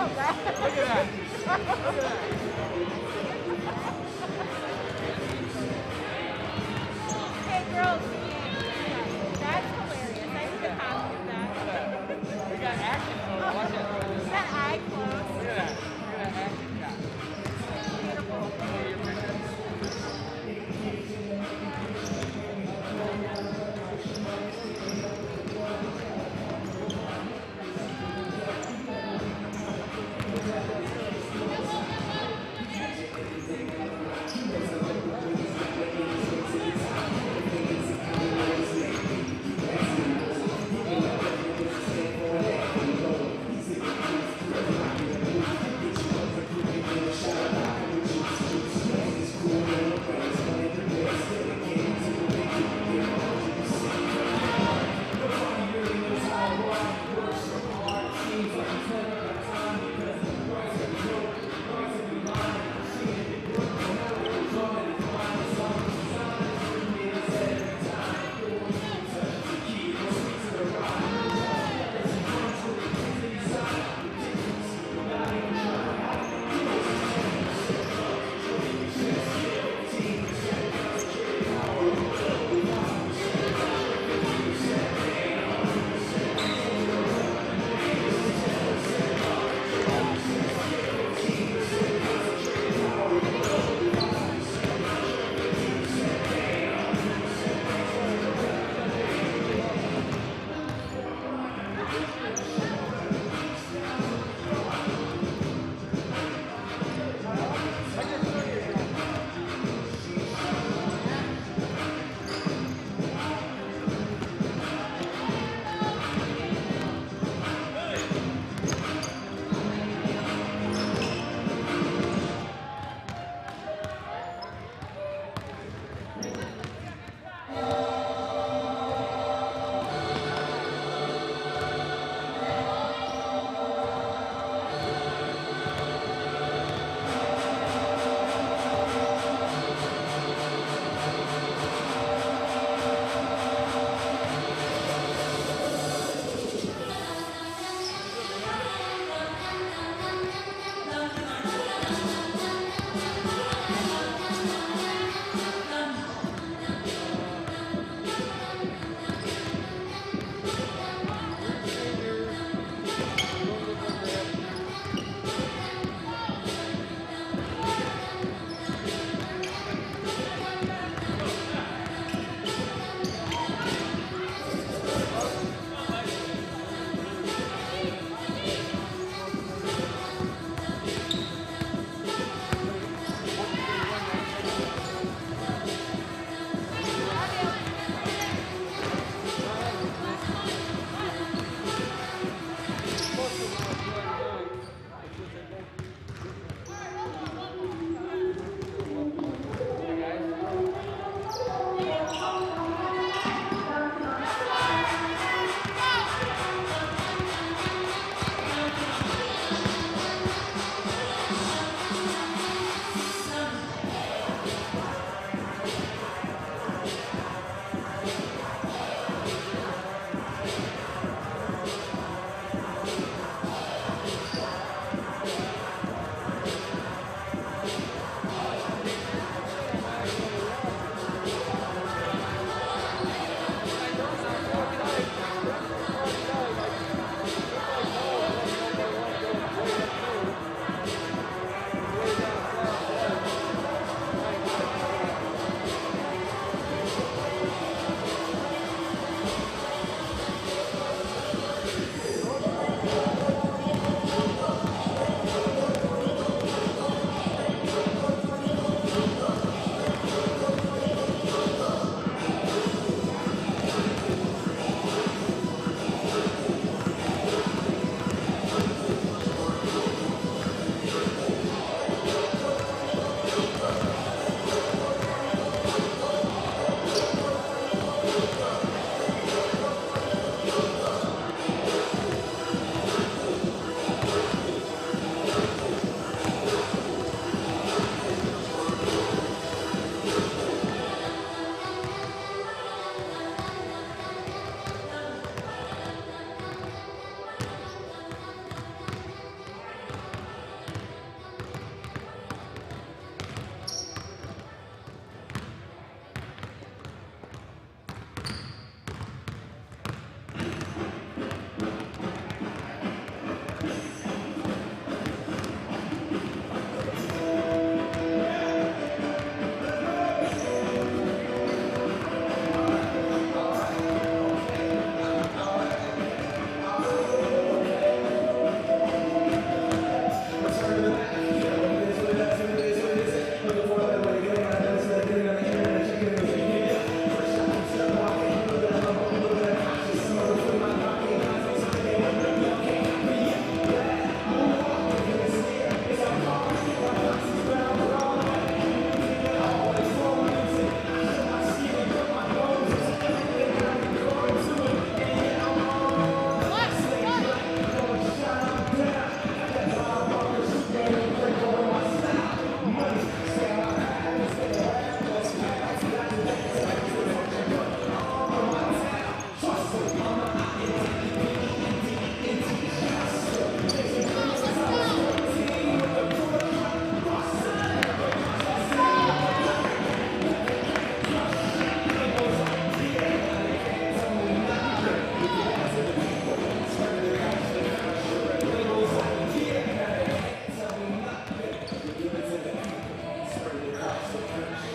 Hey girls, that's hilarious. I need to copy that. We got action photo. Watch that. That eye close. Look at that. Look at that action shot. Beautiful. Show your picture.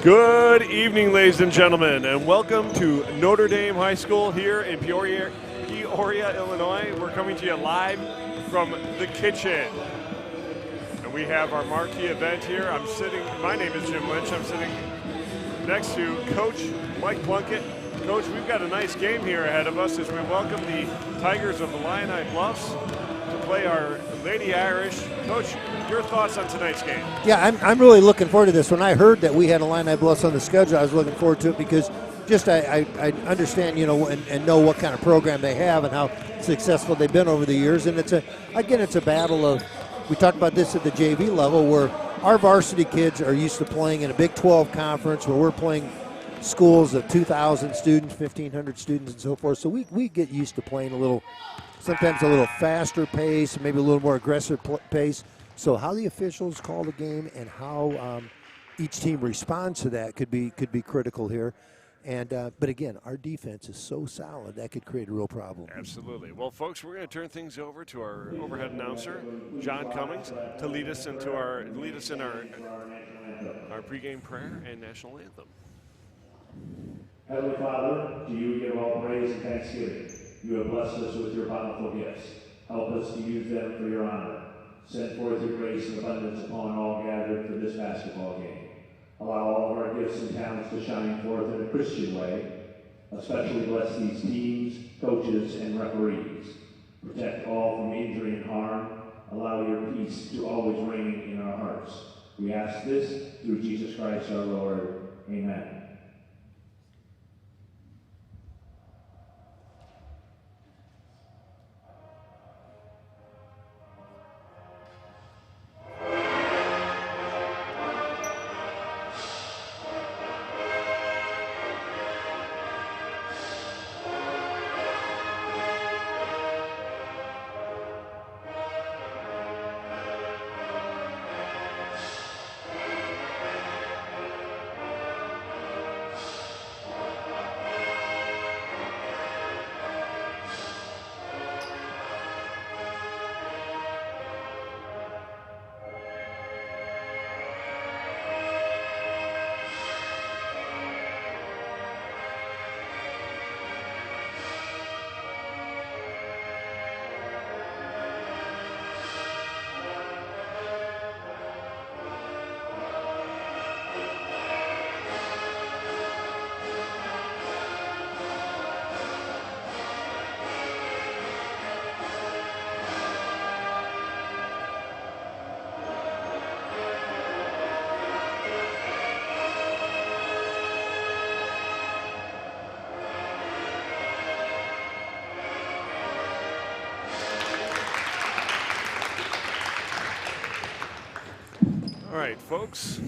Good evening, ladies and gentlemen, and welcome to Notre Dame High School here in Peoria, Illinois. We're coming to you live from the kitchen. And we have our marquee event here. My name is Jim Lynch. I'm sitting next to Coach Mike Plunkett. Coach, we've got a nice game here ahead of us as we welcome the Tigers of Illini Bluffs to play our Lady Irish. Coach, your thoughts on tonight's game? Yeah, I'm really looking forward to this. When I heard that we had Illini Bluffs on the schedule, I was looking forward to it because just I understand, and know what kind of program they have and how successful they've been over the years. And it's a battle of, we talked about this at the JV level, where our varsity kids are used to playing in a Big 12 conference where we're playing schools of 2,000 students, 1,500 students, and so forth. So we get used to playing sometimes a little faster pace, maybe a little more aggressive pace. So how the officials call the game and how each team responds to that could be critical here. And but again, our defense is so solid that could create a real problem. Absolutely. Well, folks, we're going to turn things over to our overhead announcer, John Cummings, to lead us in our pregame prayer and national anthem. Heavenly Father, to you we give all praise and thanksgiving. You have blessed us with your bountiful gifts. Help us to use them for your honor. Send forth your grace and abundance upon all gathered for this basketball game. Allow all of our gifts and talents to shine forth in a Christian way. Especially bless these teams, coaches, and referees. Protect all from injury and harm. Allow your peace to always reign in our hearts. We ask this through Jesus Christ our Lord. Amen. All right, folks.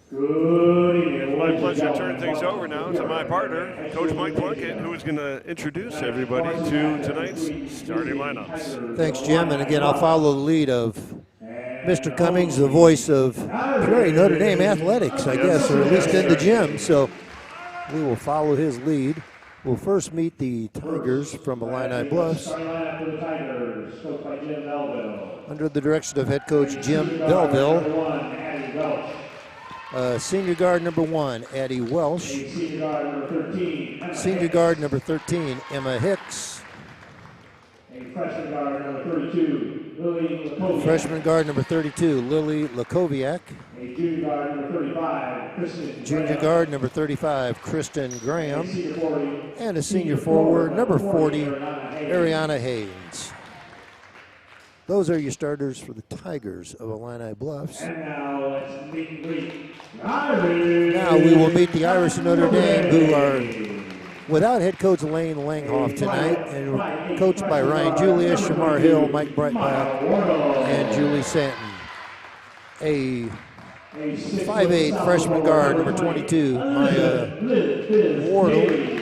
Good evening. My pleasure to turn things over now to my partner, Coach Mike Plunkett, who is going to introduce everybody to tonight's starting lineups. Thanks, Jim. And again, I'll follow the lead of Mr. Cummings, the voice of Prairie Notre Dame athletics, I guess, or at least in the gym. So we will follow his lead. We'll first meet the Tigers from Illini Bluffs under the direction of head coach Jim Belleville. Senior guard number 1, Addie Welsh. Senior guard number 13, Emma Hicks. Freshman guard number 32, Lily Lakoviak. Freshman guard number 32, Lily Lakoviak. Junior guard number 35, Kristen. Junior guard number 35, Kristen Graham. And a senior forward, number 40, Ariana Haynes. Those are your starters for the Tigers of Illini Bluffs. And now let's meet and greet. Now we will meet the Irish of Notre Dame, who are without head coach Lane Langhoff tonight, and coached by Ryan Julius, Shamar Hill, Mike Breitbach, and Julie Santon. A 5'8" freshman guard, number 22, Maya Wardle.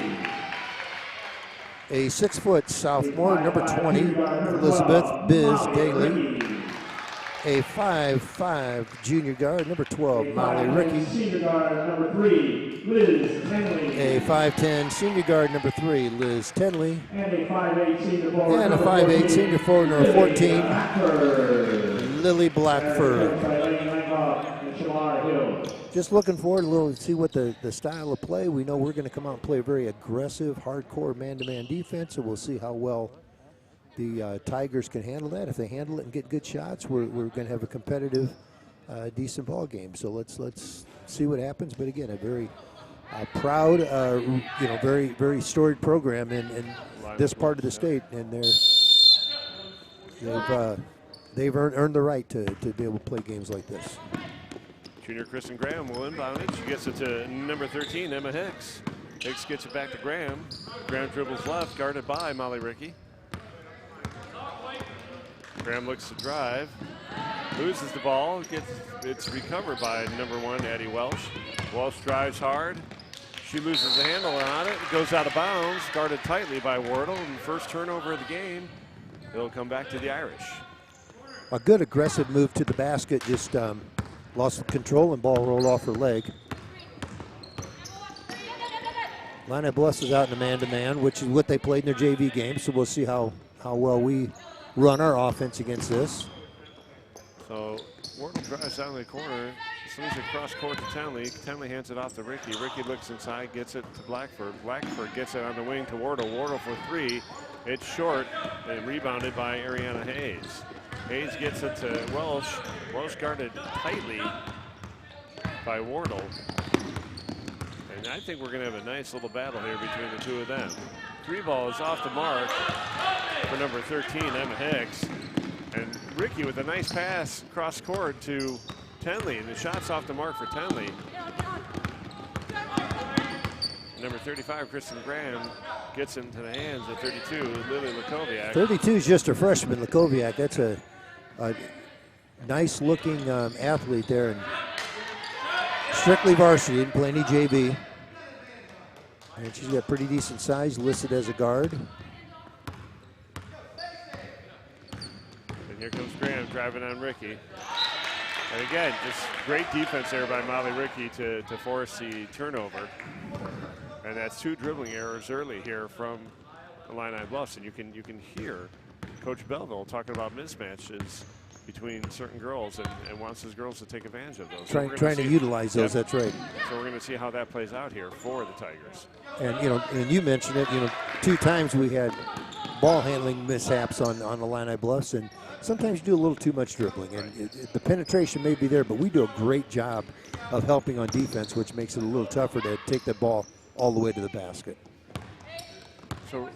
A 6-foot sophomore, number 20, Elizabeth Biz Daly. A 5'5" junior guard, number 12, Molly Rickey. Senior guard number 3, Liz Tenley. A 5'10" senior guard, number 3, Liz Tenley. And a 5'8" senior forward. And a 5'8" senior forward, number 14, Lily Blackford. Just looking forward a little to see what the style of play. We know we're going to come out and play a very aggressive, hardcore man-to-man defense, and we'll see how well the Tigers can handle that. If they handle it and get good shots, we're going to have a competitive, decent ball game. So let's see what happens. But again, a very proud, very, very storied program in this part of the state, and they've earned the right to be able to play games like this. Junior Kristen Graham will inbound it. She gets it to number 13, Emma Hicks. Hicks gets it back to Graham. Graham dribbles left, guarded by Molly Rickey. Graham looks to drive, loses the ball, it's recovered by number 1, Addie Welsh. Welsh drives hard. She loses the handle on it. It goes out of bounds, guarded tightly by Wardle, and first turnover of the game. It'll come back to the Irish. A good aggressive move to the basket, just lost control and ball rolled off her leg. Illini Bluffs is out in a man-to-man, which is what they played in their JV game, so we'll see how well we run our offense against this. So Wardle drives down the corner, swings it across court to Tenley. Tenley hands it off to Rickey. Rickey looks inside, gets it to Blackford. Blackford gets it on the wing to Wardle. Wardle for 3. It's short and rebounded by Ariana Hayes. Hayes gets it to Welsh. Welsh guarded tightly by Wardle. And I think we're going to have a nice little battle here between the two of them. 3 ball is off the mark for number 13, Emma Hicks. And Rickey with a nice pass cross court to Tenley. And the shot's off the mark for Tenley. Number 35, Kristen Graham, gets into the hands of 32, Lily Lakoviak. 32 is just a freshman, Lakoviak. That's a nice-looking athlete there. And strictly varsity, didn't play any JV. And she's got pretty decent size, listed as a guard. And here comes Graham driving on Rickey. And again, just great defense there by Molly Rickey to force the turnover. And that's 2 dribbling errors early here from Illini Bluffs. And you can hear Coach Belleville talking about mismatches between certain girls and wants his girls to take advantage of those. Trying to utilize those, that's right. So we're going to see how that plays out here for the Tigers. And and you mentioned it, 2 times we had ball handling mishaps on Illini Bluffs, and sometimes you do a little too much dribbling, and the penetration may be there, but we do a great job of helping on defense, which makes it a little tougher to take the ball all the way to the basket. So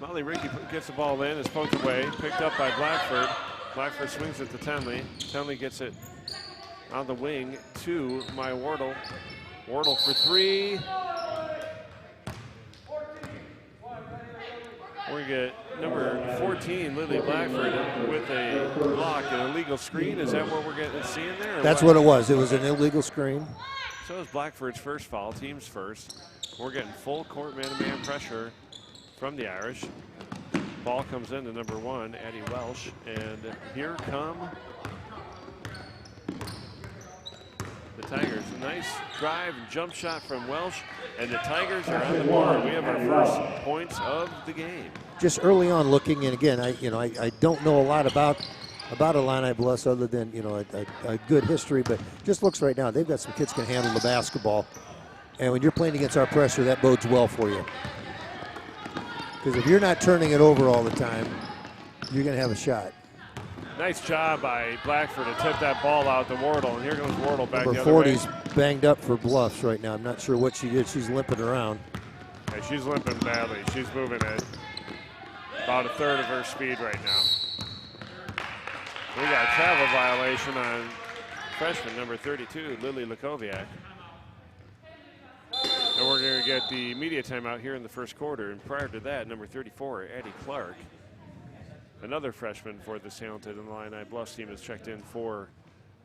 Molly Rickey gets the ball in, is poked away, picked up by Blackford. Blackford swings it to Tenley. Tenley gets it on the wing to my Wardle. Wardle for 3. We get number 14, Lily Blackford, with a block, an illegal screen. Is that what we're seeing there? That's what it was. It was an illegal screen. So is Blackford's first foul, team's first. We're getting full court man-to-man pressure from the Irish. Ball comes into number 1, Addie Welsh, and here come the Tigers. Nice drive and jump shot from Welsh, and the Tigers are on the board. We have our first points of the game. Just early on looking, and again, I don't know a lot about Illini Bluffs other than a good history, but just looks right now they've got some kids can handle the basketball, and when you're playing against our pressure, that bodes well for you. Because if you're not turning it over all the time, you're going to have a shot. Nice job by Blackford to tip that ball out to Wardle, and here goes Wardle back Number the other way. 40's banged up for Bluffs right now. I'm not sure what she did. She's limping around. Yeah, she's limping badly. She's moving at about a third of her speed right now. We got a travel violation on freshman number 32, Lily Lakoviak. And we're going to get the media timeout here in the first quarter. And prior to that, number 34, Addie Clark, another freshman for the talented Illini Bluffs team, has checked in for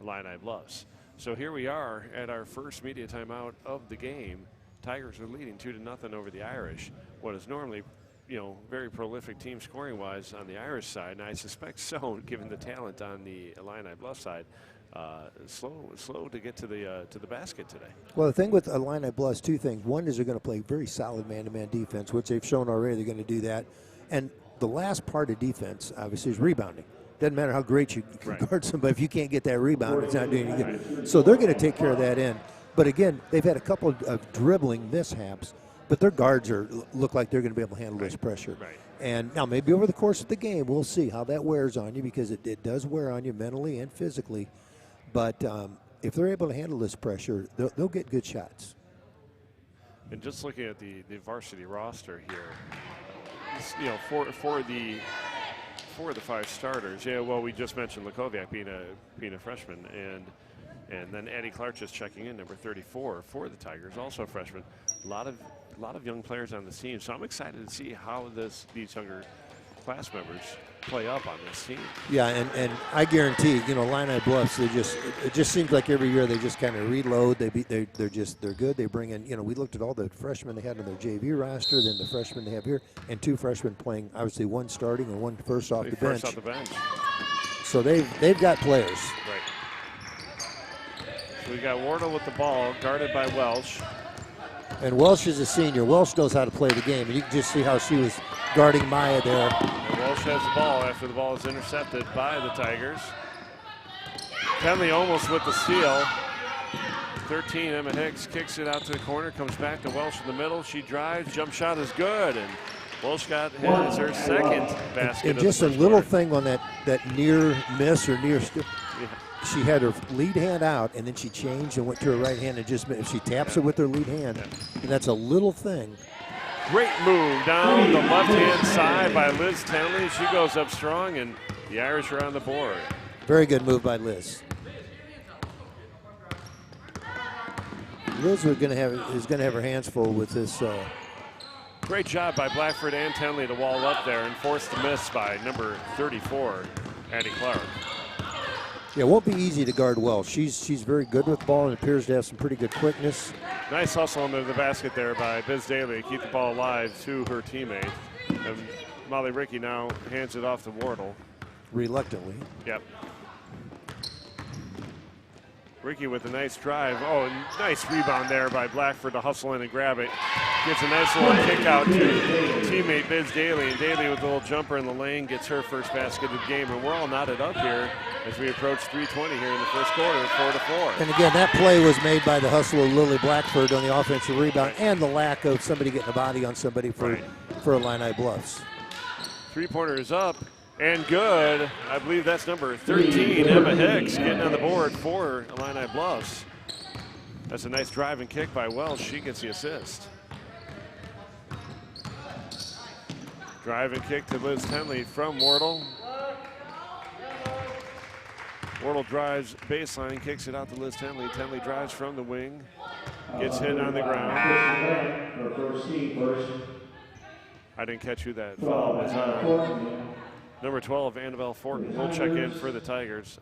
Illini Bluffs. So here we are at our first media timeout of the game. Tigers are leading 2-0 over the Irish. What is normally, very prolific team scoring-wise on the Irish side, and I suspect so, given the talent on the Illini Bluffs side. Slow to get to the basket today. Well, the thing with Illini Bluffs, 2 things. One is they're going to play very solid man-to-man defense, which they've shown already they're going to do that. And the last part of defense, obviously, is rebounding. Doesn't matter how great you can Right. guard somebody. If you can't get that rebound, it's not doing any good. So they're going to take care of that end. But again, they've had a couple of dribbling mishaps, but their guards look like they're going to be able to handle this pressure. Right. And now maybe over the course of the game, we'll see how that wears on you, because it does wear on you mentally and physically. But if they're able to handle this pressure, they'll get good shots. And just looking at the varsity roster here, for the 5 starters, well, we just mentioned Lakoviak being a freshman, and then Addie Clark just checking in, number 34 for the Tigers, also a freshman. A lot of young players on the team, so I'm excited to see how these younger class members play up on this team. Yeah, and I guarantee, Illini Bluffs, it just seems like every year they just kind of reload. They're good. They bring in, we looked at all the freshmen they had on their JV roster, then the freshmen they have here, and 2 freshmen playing, obviously 1 starting and 1 first off the bench. First off the bench. So they've got players. Right. So we got Wardle with the ball, guarded by Welsh. And Welsh is a senior. Welsh knows how to play the game, and you can just see how she was guarding Maya there. And Welsh has the ball after the ball is intercepted by the Tigers. Penley almost with the steal. 13, Emma Hicks kicks it out to the corner, comes back to Welsh in the middle. She drives, jump shot is good, and Welsh got his her second basket. And just a of the little first thing on that near miss or near. quarter. Yeah. She had her lead hand out, and then she changed and went to her right hand and just she taps it with her lead hand, and that's a little thing. Great move down the left-hand side by Liz Tenley. She goes up strong, and the Irish are on the board. Very good move by Liz. Liz is going to have her hands full with this. Great job by Blackford and Tenley to wall up there and force the miss by number 34, Addie Clark. Yeah, it won't be easy to guard Welsh. She's very good with the ball and appears to have some pretty good quickness. Nice hustle under the basket there by Biz Daly to keep the ball alive to her teammate. And Molly Rickey now hands it off to Wardle. Reluctantly. Yep. Rickey with a nice drive. Oh, nice rebound there by Blackford to hustle in and grab it. Gets a nice little kick out to teammate Biz Daly, and Daly with a little jumper in the lane gets her first basket of the game. And we're all knotted up here as we approach 3:20 here in the first quarter, 4-4. And again, that play was made by the hustle of Lily Blackford on the offensive rebound and the lack of somebody getting a body on somebody for Illini Bluffs. 3-pointer is up and good. I believe that's number 13, Emma Hicks, getting on the board for Illini Bluffs. That's a nice drive and kick by Welsh. She gets the assist. Drive and kick to Liz Tenley from Wardle. Wardle drives baseline, kicks it out to Liz Tenley. Tenley drives from the wing, gets hit on the ground. I didn't catch who that foul was on. Number 12, Annabelle Fortin will check in for the Tigers.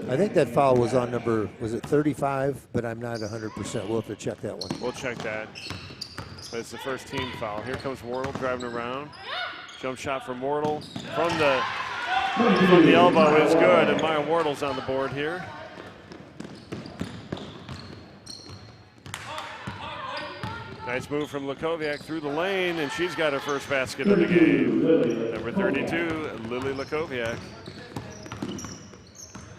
I think that foul was on number, was it 35? But I'm not 100%. We'll have to check that one. We'll check that. But it's the first team foul. Here comes Wardle driving around. Jump shot from Wardle from the elbow is good, and Maya Wardle's on the board here. Nice move from Lakoviak through the lane, and she's got her first basket of the game. Number 32, Lily Lakoviak.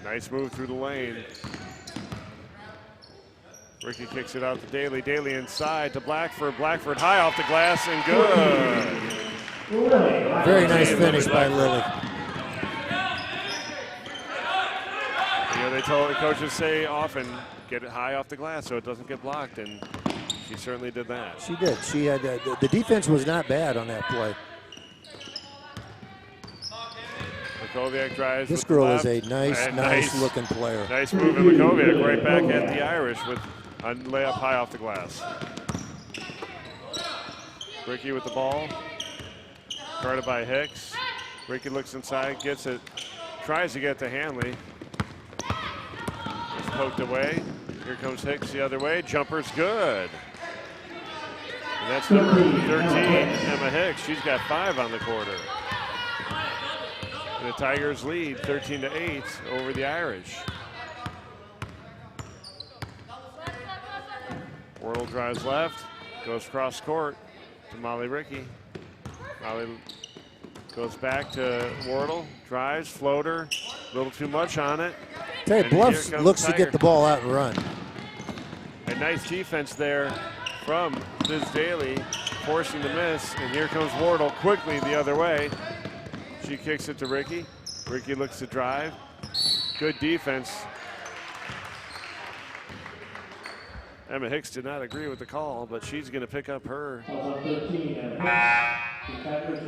Nice move through the lane. Rickey kicks it out to Daly. Daly inside to Blackford. Blackford high off the glass and good. Very nice finish by Lily. They told the coaches say often, get it high off the glass so it doesn't get blocked, and she certainly did that. She did. She had the defense was not bad on that play. Lakoviak drives. This girl is a nice looking player. Nice move in Lakoviak, right back at the Irish with a layup high off the glass. Rickey with the ball, guarded by Hicks. Rickey looks inside, gets it, tries to get to Hanley. It's poked away. Here comes Hicks the other way. Jumper's good. And that's number 13, Emma Hicks. She's got 5 on the quarter. And the Tigers lead 13-8 over the Irish. Wardle drives left, goes cross court to Molly Rickey. Molly Goes back to Wardle, drives, floater, a little too much on it. Tell you, And Bluffs here comes looks to Tiger. get the ball out and run. A nice defense there from Liz Daly, forcing the miss. And here comes Wardle quickly the other way. She kicks it to Ricky. Ricky looks to drive. Good defense. Emma Hicks did not agree with the call, but she's going to pick up her. Yeah,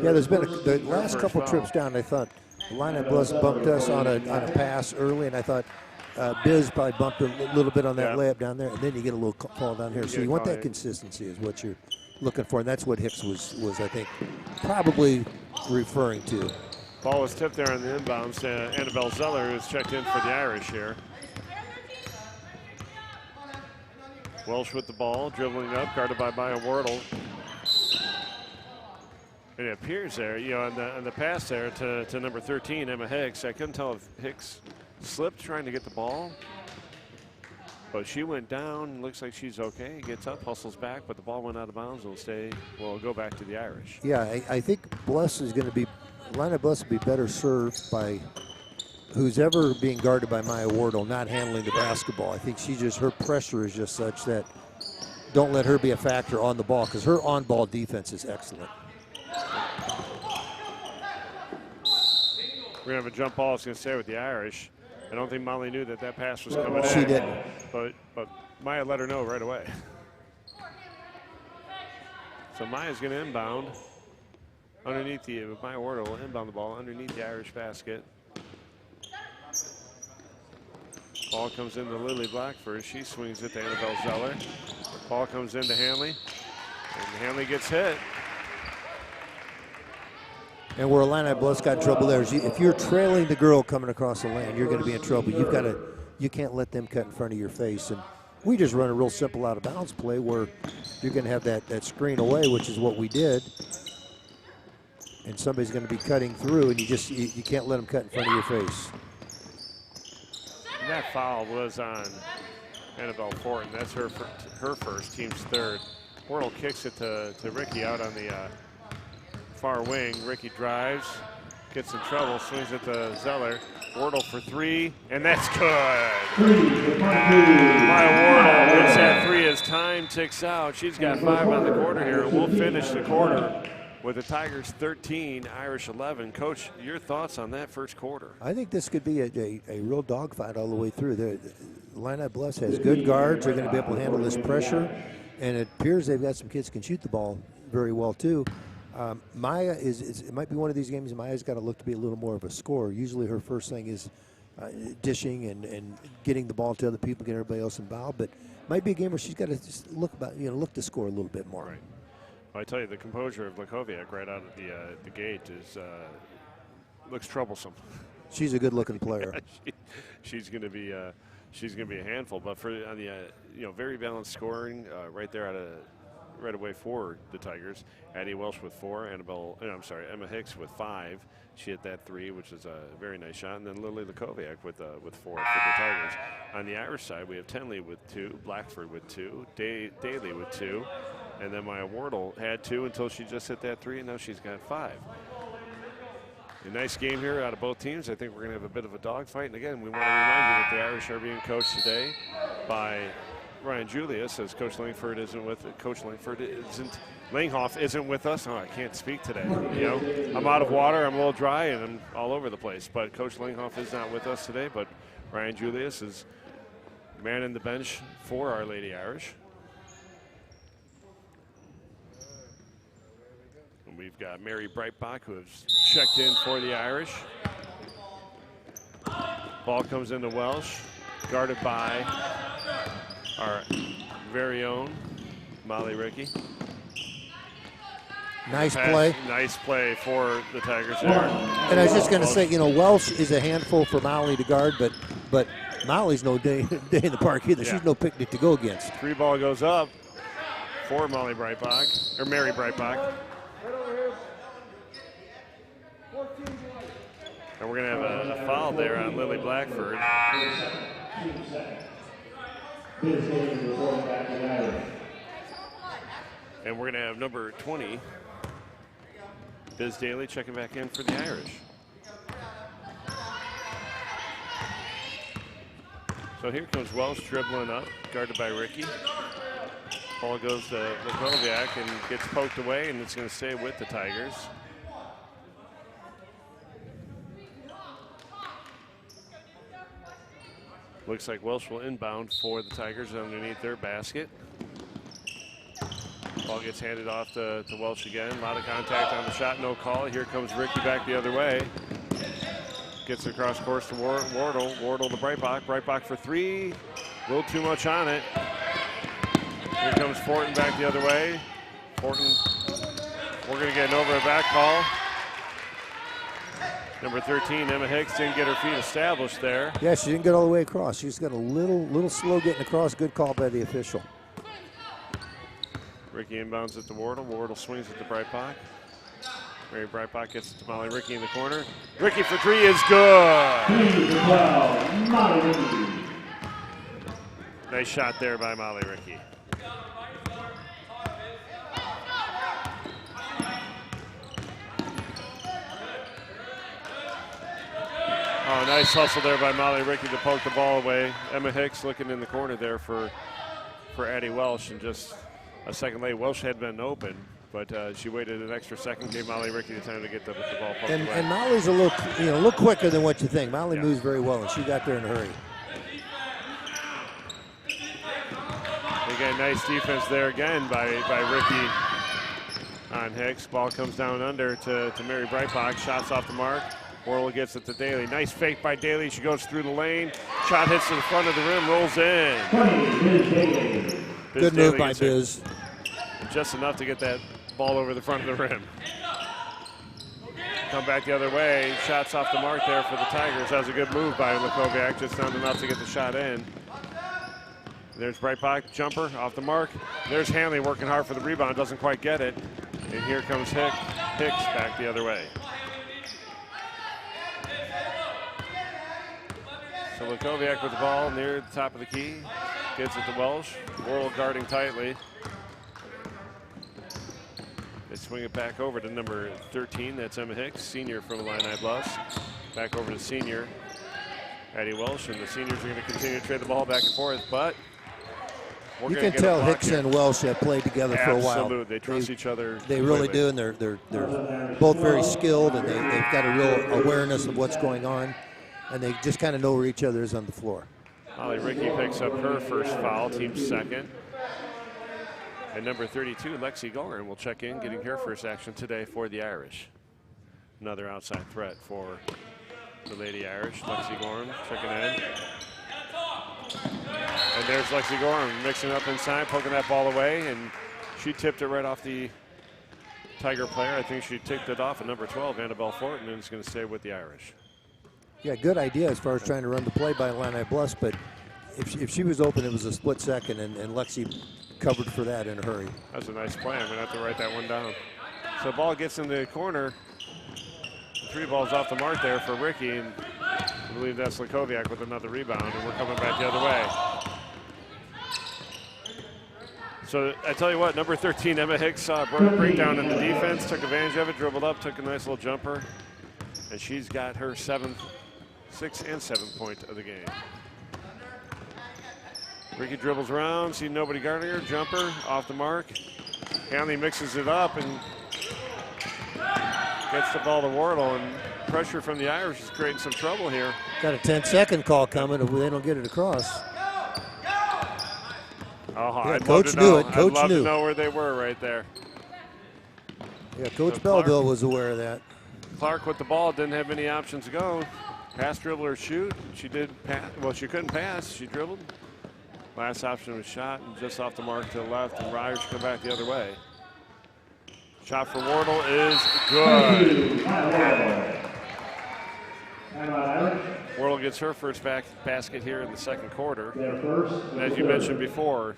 there's been the last couple trips down. I thought Illini Bluffs bumped us on a pass early, and I thought Biz probably bumped a little bit on that layup down there, and then you get a little call down here. So you want that consistency is what you're looking for, and that's what Hicks was I think, probably referring to. Ball was tipped there on the inbounds. Annabelle Zeller is checked in for the Irish here. Welsh with the ball, dribbling up, guarded by Maya Wardle. And it appears there, you know, on the pass there to number 13, Emma Hicks. I couldn't tell if Hicks slipped trying to get the ball, but she went down. Looks like she's okay. Gets up, hustles back, but the ball went out of bounds. Will go back to the Irish. Yeah, I think Bluffs is going to be, Illini Bluffs will be better served by who's ever being guarded by Maya Wardle not handling the basketball. I think her pressure is just such that don't let her be a factor on the ball, because her on-ball defense is excellent. We're going to have a jump ball. It's going to stay with the Irish. I don't think Molly knew that pass was coming in. She didn't. But Maya let her know right away. So Maya's going to inbound underneath Maya Wardle will inbound the ball underneath the Irish basket. Ball comes into Lily Blackford. She swings it to Annabelle Zeller. Ball comes into Hanley, and Hanley gets hit. And where Illini Bluffs got in trouble there is if you're trailing the girl coming across the lane, you're going to be in trouble. You can't let them cut in front of your face. And we just run a real simple out of bounds play where you're going to have that screen away, which is what we did. And somebody's going to be cutting through, and you can't let them cut in front of your face. And that foul was on Annabelle Fortin. That's her first, team's third. Wardle kicks it to Ricky out on the far wing. Ricky drives, gets in trouble, swings it to Zeller. Wardle for three, and that's good. Maya Wardle gets that three as time ticks out. She's got 5 on the quarter here, and we'll finish the quarter with the Tigers 13, Irish 11. Coach, your thoughts on that first quarter? I think this could be a real dogfight all the way through. The Illini Bluffs has good guards. They're going to be able to handle this pressure, and it appears they've got some kids who can shoot the ball very well too. Maya it might be one of these games Maya's got to look to be a little more of a scorer. Usually her first thing is dishing and getting the ball to other people, get everybody else involved, but it might be a game where she's got to just look to score a little bit more. Right. Well, I tell you, the composure of Lakoviak right out of the gate looks troublesome. She's a good-looking player. She's going to be a handful. But for on the very balanced scoring right away for the Tigers. Addie Welsh with 4, Emma Hicks with 5. She hit that 3, which is a very nice shot, and then Lily Lakoviak with 4 for the Tigers. On the Irish side, we have Tenley with 2, Blackford with 2, Daly with 2. And then Maya Wardle had 2 until she just hit that 3, and now she's got 5. A nice game here out of both teams. I think we're going to have a bit of a dogfight. And again, we want to remind you that the Irish are being coached today by Ryan Julius, as Coach Langford isn't with it. Langhoff isn't with us. Oh, I can't speak today. I'm out of water, I'm a little dry, and I'm all over the place. But Coach Langhoff is not with us today, but Ryan Julius is manning the bench for Our Lady Irish. We've got Mary Breitbach, who has checked in for the Irish. Ball comes into Welsh, guarded by our very own Molly Ricky. Nice play. Nice play for the Tigers there. And I was just going to say, Welsh is a handful for Molly to guard, but Molly's no day in the park either. Yeah. She's no picnic to go against. 3 ball goes up for Molly Breitbach, or Mary Breitbach. And we're going to have a foul there on Lily Blackford. And we're going to have number 20, Biz Daly checking back in for the Irish. So here comes Welsh dribbling up, guarded by Ricky. Ball goes to Lukoviak and gets poked away, and it's going to stay with the Tigers. Looks like Welsh will inbound for the Tigers underneath their basket. Ball gets handed off to Welsh again. A lot of contact on the shot, no call. Here comes Ricky back the other way. Gets across course to Wardle. Wardle to Breitbach. Breitbach for three. A little too much on it. Here comes Fortin back the other way. Fortin, we're going to get an over and back call. Number 13, Emma Hicks, didn't get her feet established there. Yeah, she didn't get all the way across. She's got a little slow getting across. Good call by the official. Ricky inbounds it to Wardle. Wardle swings it to Breitbach. Mary Breitbach gets it to Molly Ricky in the corner. Ricky for three is good. Nice shot there by Molly Ricky. Oh, nice hustle there by Molly Ricky to poke the ball away. Emma Hicks looking in the corner there for Addie Welsh, and just a second late. Welsh had been open, but she waited an extra second, gave Molly Ricky the time to get the ball poked away. And Molly's a little quicker than what you think. Molly moves very well, and she got there in a hurry. Again, nice defense there again by Ricky on Hicks. Ball comes down under to Mary Breitbach. Shots off the mark. Wardle gets it to Daly. Nice fake by Daly. She goes through the lane. Shot hits to the front of the rim, rolls in. Good move by Biz. Just enough to get that ball over the front of the rim. Come back the other way. Shots off the mark there for the Tigers. That was a good move by Lukoviak. Just not enough to get the shot in. There's Breitbach, jumper off the mark. There's Hanley working hard for the rebound, doesn't quite get it. And here comes Hicks back the other way. So Lukoviak with the ball near the top of the key. Gets it to Welsh. Worrell guarding tightly. They swing it back over to number 13. That's Emma Hicks, senior from Illini Bluffs. Back over to senior Addie Welsh, and the seniors are going to continue to trade the ball back and forth, but you can tell Hicks and Welsh have played together for a while. Absolutely, they trust each other. They really do, and they're both very skilled, and they've got a real awareness of what's going on, and they just kind of know where each other is on the floor. Molly Ricky picks up her first foul, team's second. And number 32, Lexi Gorin, will check in, getting her first action today for the Irish. Another outside threat for the Lady Irish. Lexi Gorin checking in. And there's Lexi Gorin mixing up inside, poking that ball away, and she tipped it right off the Tiger player. I think she tipped it off at number 12, Annabelle Fortin, and it's going to stay with the Irish. Yeah, good idea as far as trying to run the play by Illini Bluffs, but if she was open, it was a split second, and Lexi covered for that in a hurry. That's a nice play. I'm going to have to write that one down. So ball gets in the corner. Three balls off the mark there for Ricky, and I believe that's Lukoviak with another rebound, and we're coming back the other way. So I tell you what, number 13, Emma Hicks, saw a breakdown in the defense, took advantage of it, dribbled up, took a nice little jumper, and she's got her sixth and seventh point of the game. Ricky dribbles around, see nobody guarding her, jumper off the mark. Hanley mixes it up and gets the ball to Wardle, and pressure from the Irish is creating some trouble here. Got a 10-second call coming if they don't get it across. Oh, yeah, I'd Coach knew it. Coach I'd love knew. to know where they were right there. Yeah, Coach So Belleville was aware of that. Clark with the ball, didn't have many options to go. Pass, dribble, or shoot. She did pass. Well, she couldn't pass. She dribbled. Last option was shot, and just off the mark to the left, and Ryers come back the other way. Shot for Wardle is good. Wardle gets her first basket here in the second quarter. And as you mentioned before,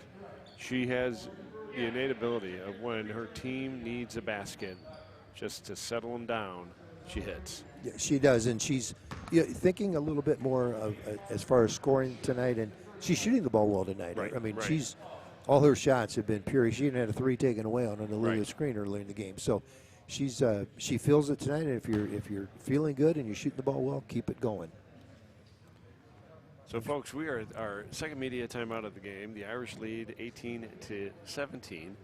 she has the innate ability of when her team needs a basket, just to settle them down, she hits. Yeah, she does, and she's thinking a little bit more of as far as scoring tonight, and she's shooting the ball well tonight. Right, I mean, right. all her shots have been pure. She even had a three taken away on an illegal Right. screen early in the game. So she feels it tonight, and if you're feeling good and you're shooting the ball well, keep it going. So, folks, we are at our second media timeout of the game. The Irish lead 18-17.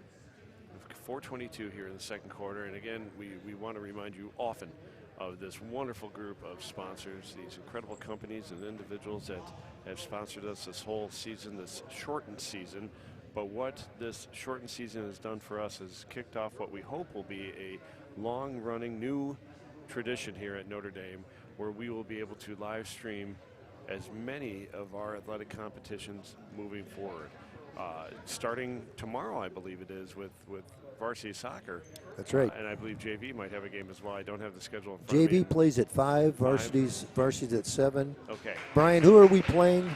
4:22 here in the second quarter. And again, we want to remind you often of this wonderful group of sponsors, these incredible companies and individuals that have sponsored us this whole season, this shortened season. But what this shortened season has done for us is kicked off what we hope will be a long-running new tradition here at Notre Dame, where we will be able to live stream as many of our athletic competitions moving forward. Starting tomorrow, I believe it is, with varsity soccer. That's right. And I believe JV might have a game as well. I don't have the schedule in front of me. JV plays at 5, varsity's at 7. Okay. Brian, who are we playing?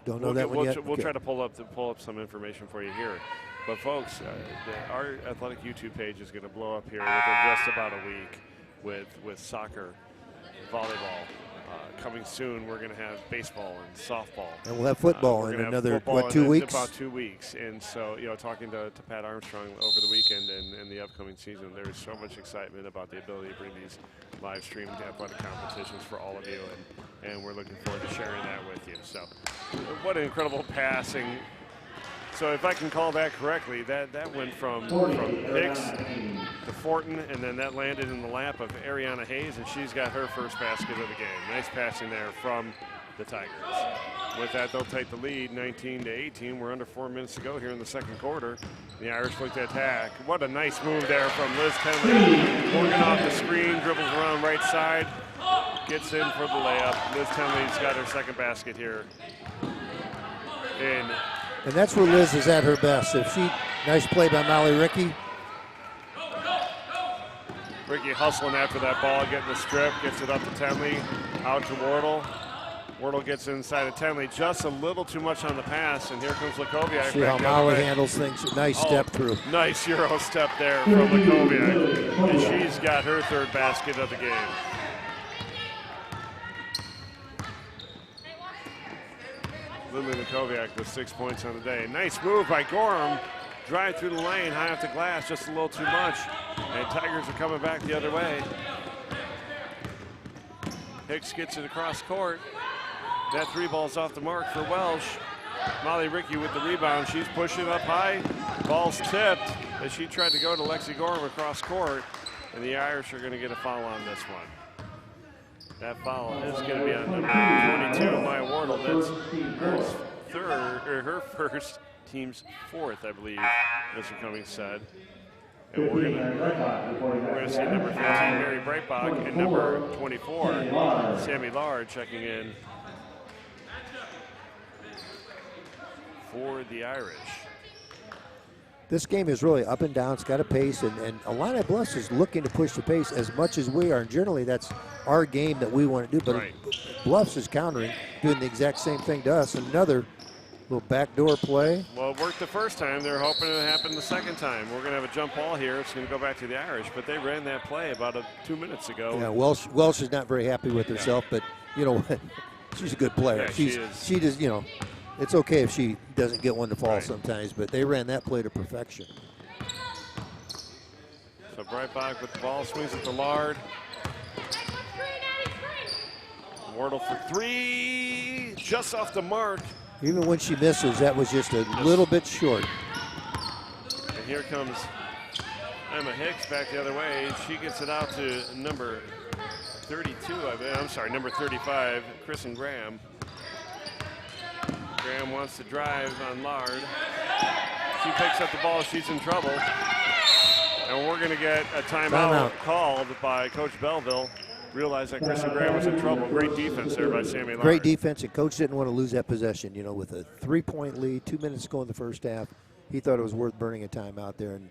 Don't know that one yet. We'll try to pull up some information for you here. But folks, our athletic YouTube page is going to blow up here within just about a week with soccer, volleyball. Coming soon, we're going to have baseball and softball. And we'll have football in another, what, 2 weeks? About 2 weeks. And so, talking to Pat Armstrong over the weekend and the upcoming season, there is so much excitement about the ability to bring these live streamed athletic competitions for all of you. And we're looking forward to sharing that with you. So, what an incredible passing. So if I can call that correctly, that went from Hicks to Fortin, and then that landed in the lap of Ariana Hayes, and she's got her first basket of the game. Nice passing there from the Tigers. With that, they'll take the lead 19-18. We're under 4 minutes to go here in the second quarter. The Irish look to attack. What a nice move there from Liz Tenley. Morgan off the screen, dribbles around right side, gets in for the layup. Liz Tenley's got her second basket here. And that's where Liz is at her best. Nice play by Molly Ricky. Ricky hustling after that ball, getting the strip, gets it up to Tenley, out to Wardle. Wardle gets inside of Tenley, just a little too much on the pass, and here comes Lakoviak. See how Molly handles things. Nice step through. Nice Euro step there from Lakoviak, and she's got her third basket of the game. Lily Lakoviak with 6 points on the day. Nice move by Gorham. Drive through the lane, high off the glass, just a little too much. And Tigers are coming back the other way. Hicks gets it across court. That three ball's off the mark for Welsh. Molly Ricky with the rebound. She's pushing up high. Ball's tipped as she tried to go to Lexi Gorham across court. And the Irish are going to get a foul on this one. That foul is going to be on number 22, Maya Wardle. That's her first, team's fourth, I believe, Mr. Cummings said. And we're going to see number 15, Mary Breitbach, and number 24, Sammy Lard, checking in for the Irish. This game is really up and down. It's got a pace, and Illini Bluffs is looking to push the pace as much as we are. And generally, that's our game that we want to do. But right. Bluffs is countering, doing the exact same thing to us. Another little backdoor play. Well, it worked the first time. They're hoping it happened the second time. We're going to have a jump ball here. It's going to go back to the Irish, but they ran that play about 2 minutes ago. Yeah, Welsh is not very happy with herself, but you know, she's a good player. Yeah, she does, you know. It's okay if she doesn't get one to fall right. sometimes, but they ran that play to perfection. So Breitbach with the ball, swings it to Lard. Wardle for three, just off the mark. Even when she misses, that was just a little bit short. And here comes Emma Hicks back the other way. She gets it out to number 32, number 35, Kristen Graham. Graham wants to drive on Lard. She picks up the ball, she's in trouble. And we're going to get a timeout called by Coach Belleville. Realized that Kristen Graham was in trouble. Great defense there by Sammy Lard. Great defense, and Coach didn't want to lose that possession. You know, with a 3-point lead, 2 minutes to go in the first half, he thought it was worth burning a timeout there. And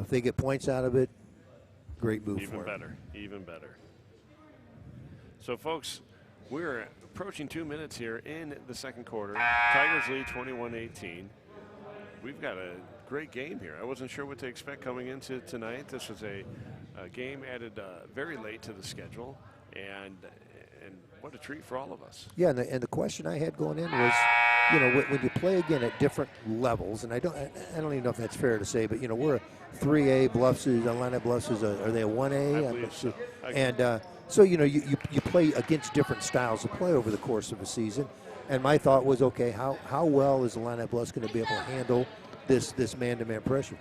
if they get points out of it, great move for them. Even better. So, folks, we're approaching 2 minutes here in the second quarter. Tigers lead 21-18. We've got a great game here. I wasn't sure what to expect coming into tonight. This was a game added very late to the schedule, and what a treat for all of us. Yeah, and the question I had going in was, you know, when you play again at different levels, and I don't even know if that's fair to say, but you know, we're a 3A. Bluffs is Illini Bluffs is are they a 1A? I believe so. And so you know, you play against different styles of play over the course of a season. And my thought was, okay, how well is Illini Bluffs going to be able to handle this man-to-man pressure?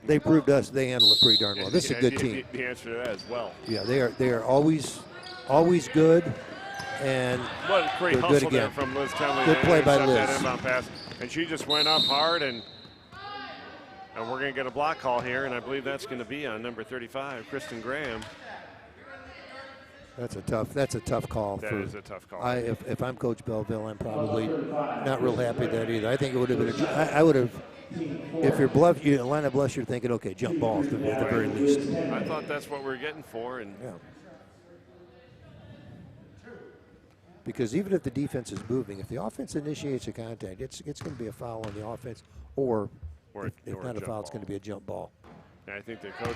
They proved us they handle it pretty darn well. This is a good team. The answer to that is well. Yeah, they are always good, and what a great they're hustle good there again. from Liz Tenley. Good play by Intercept that Liz. inbound pass, and she just went up hard, and we're going to get a block call here, and I believe that's going to be on number 35, Kristen Graham. That's a tough call. That is a tough call. If I'm Coach Belleville, I'm probably not real happy with that either. I think it would have been. I would have. If you're Illini Bluffs, you're thinking, okay, jump ball at the very least. I thought that's what we were getting for, and yeah. Because even if the defense is moving, if the offense initiates a contact, it's going to be a foul on the offense, or if not a foul, it's going to be a jump ball. And I think that Coach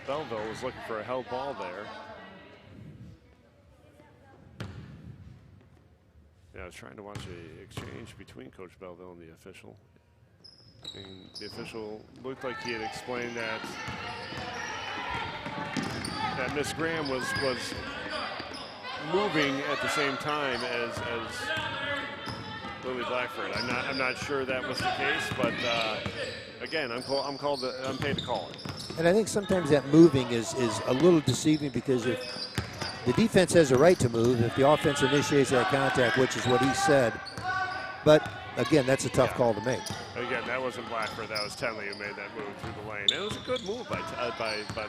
Belleville was looking for a held ball there. Yeah, I was trying to watch an exchange between Coach Belleville and the official. And the official looked like he had explained that Miss Graham was moving at the same time as Lily Blackford. I'm not sure that was the case, but again, I'm paid to call it. And I think sometimes that moving is a little deceiving, because if the defense has a right to move, if the offense initiates that contact, which is what he said. But again, that's a tough call to make. Again, that wasn't Blackford. That was Tenley who made that move through the lane. It was a good move by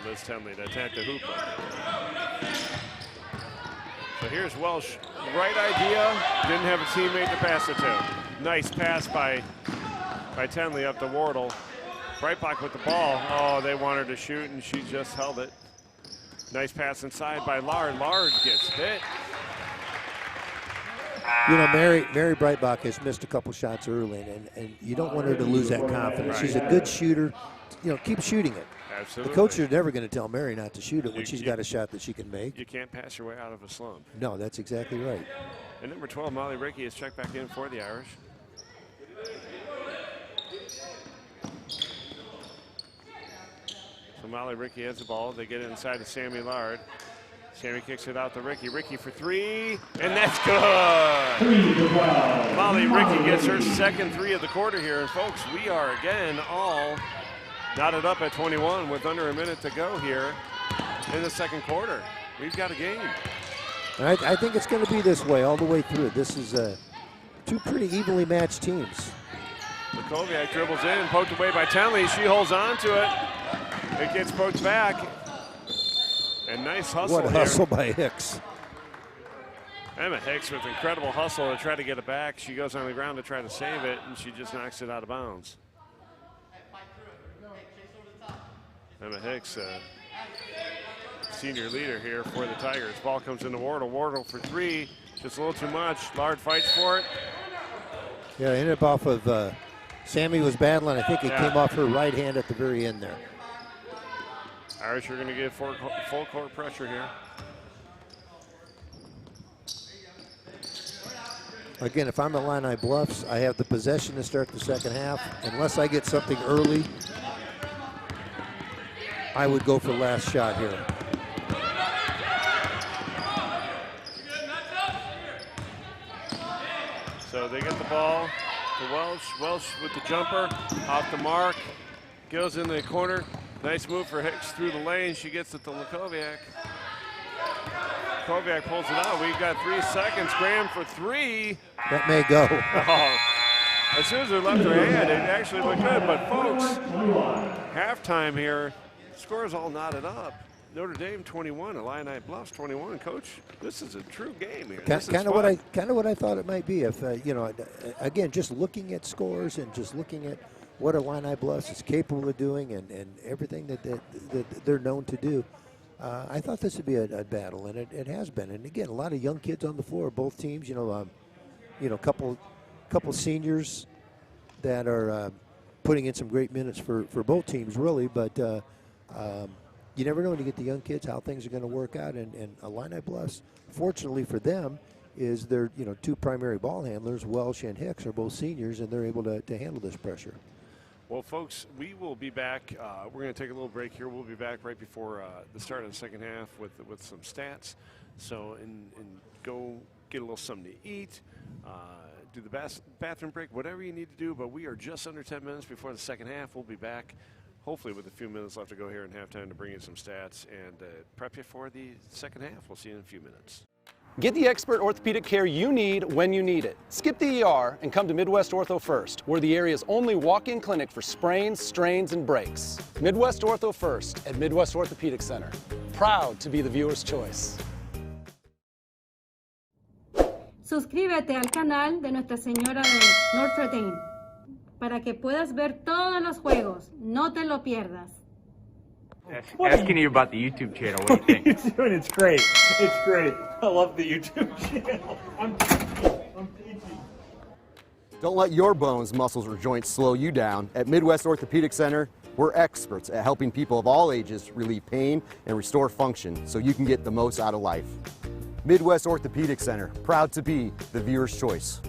Liz Tenley to attack the hoop. So here's Welsh. Right idea. Didn't have a teammate to pass it to. Nice pass by Tenley up to Wardle. Breitbach with the ball. Oh, they want her to shoot, and she just held it. Nice pass inside by Lard. Lard gets hit. You know, Mary Breitbach has missed a couple shots early, and you don't want her to lose that confidence. Right. She's a good shooter. You know, keep shooting it. Absolutely. The coach is never going to tell Mary not to shoot it when she's got a shot that she can make. You can't pass your way out of a slump. No, that's exactly right. And number 12, Molly Rickey, is checked back in for the Irish. So Molly Rickey has the ball. They get it inside to Sammy Lard. Sammy kicks it out to Rickey. Rickey for three, and that's good. Molly Rickey gets her second three of the quarter here. And folks, we are again all knotted up at 21 with under a minute to go here in the second quarter. We've got a game. And I think it's going to be this way all the way through. This is two pretty evenly matched teams. Lukoviak dribbles in, poked away by Tenley. She holds on to it. It gets poked back. And nice hustle. What a hustle by Hicks. Emma Hicks with incredible hustle to try to get it back. She goes on the ground to try to save it, and she just knocks it out of bounds. Emma Hicks, senior leader here for the Tigers. Ball comes into Wardle. Wardle for three. Just a little too much. Lard fights for it. Yeah, ended up off of Sammy was battling. I think it came off her right hand at the very end there. Irish are going to get full court pressure here. Again, if I'm Illini Bluffs, I have the possession to start the second half. Unless I get something early, I would go for last shot here. So they get the ball to Welsh. Welsh with the jumper, off the mark, goes in the corner. Nice move for Hicks through the lane. She gets it to Lukoviak. Lukoviak pulls it out. We've got 3 seconds. Graham for three. That may go. Oh, as soon as they left her hand, it actually looked good. But folks, halftime here, scores all knotted up. Notre Dame 21, Illini Bluffs 21. Coach, this is a true game here. Kind of what I thought it might be. If you know, again, just looking at scores and just looking at what Illini Bluffs is capable of doing and everything that they're known to do, I thought this would be a battle, and it has been. And again, a lot of young kids on the floor, both teams. Couple seniors that are putting in some great minutes for both teams, really. But you never know when you get the young kids how things are going to work out. And Illini Bluffs, fortunately for them, is their two primary ball handlers, Welsh and Hicks, are both seniors, and they're able to handle this pressure. Well, folks, we will be back. We're going to take a little break here. We'll be back right before the start of the second half with some stats. So, and go get a little something to eat, do the bathroom break, whatever you need to do. But we are just under 10 minutes before the second half. We'll be back, hopefully with a few minutes left to go here in halftime to bring you some stats and prep you for the second half. We'll see you in a few minutes. Get the expert orthopedic care you need when you need it. Skip the ER and come to Midwest Ortho First. We're the area's only walk-in clinic for sprains, strains, and breaks. Midwest Ortho First at Midwest Orthopedic Center. Proud to be the viewer's choice. Suscríbete al canal de Nuestra Señora de Notre Dame para que puedas ver todos los juegos. No te lo pierdas. Asking you about the YouTube channel. What do you think? You're doing it's great. It's great. I love the YouTube channel. I'm peachy. Don't let your bones, muscles, or joints slow you down. At Midwest Orthopedic Center, we're experts at helping people of all ages relieve pain and restore function so you can get the most out of life. Midwest Orthopedic Center, proud to be the viewer's choice.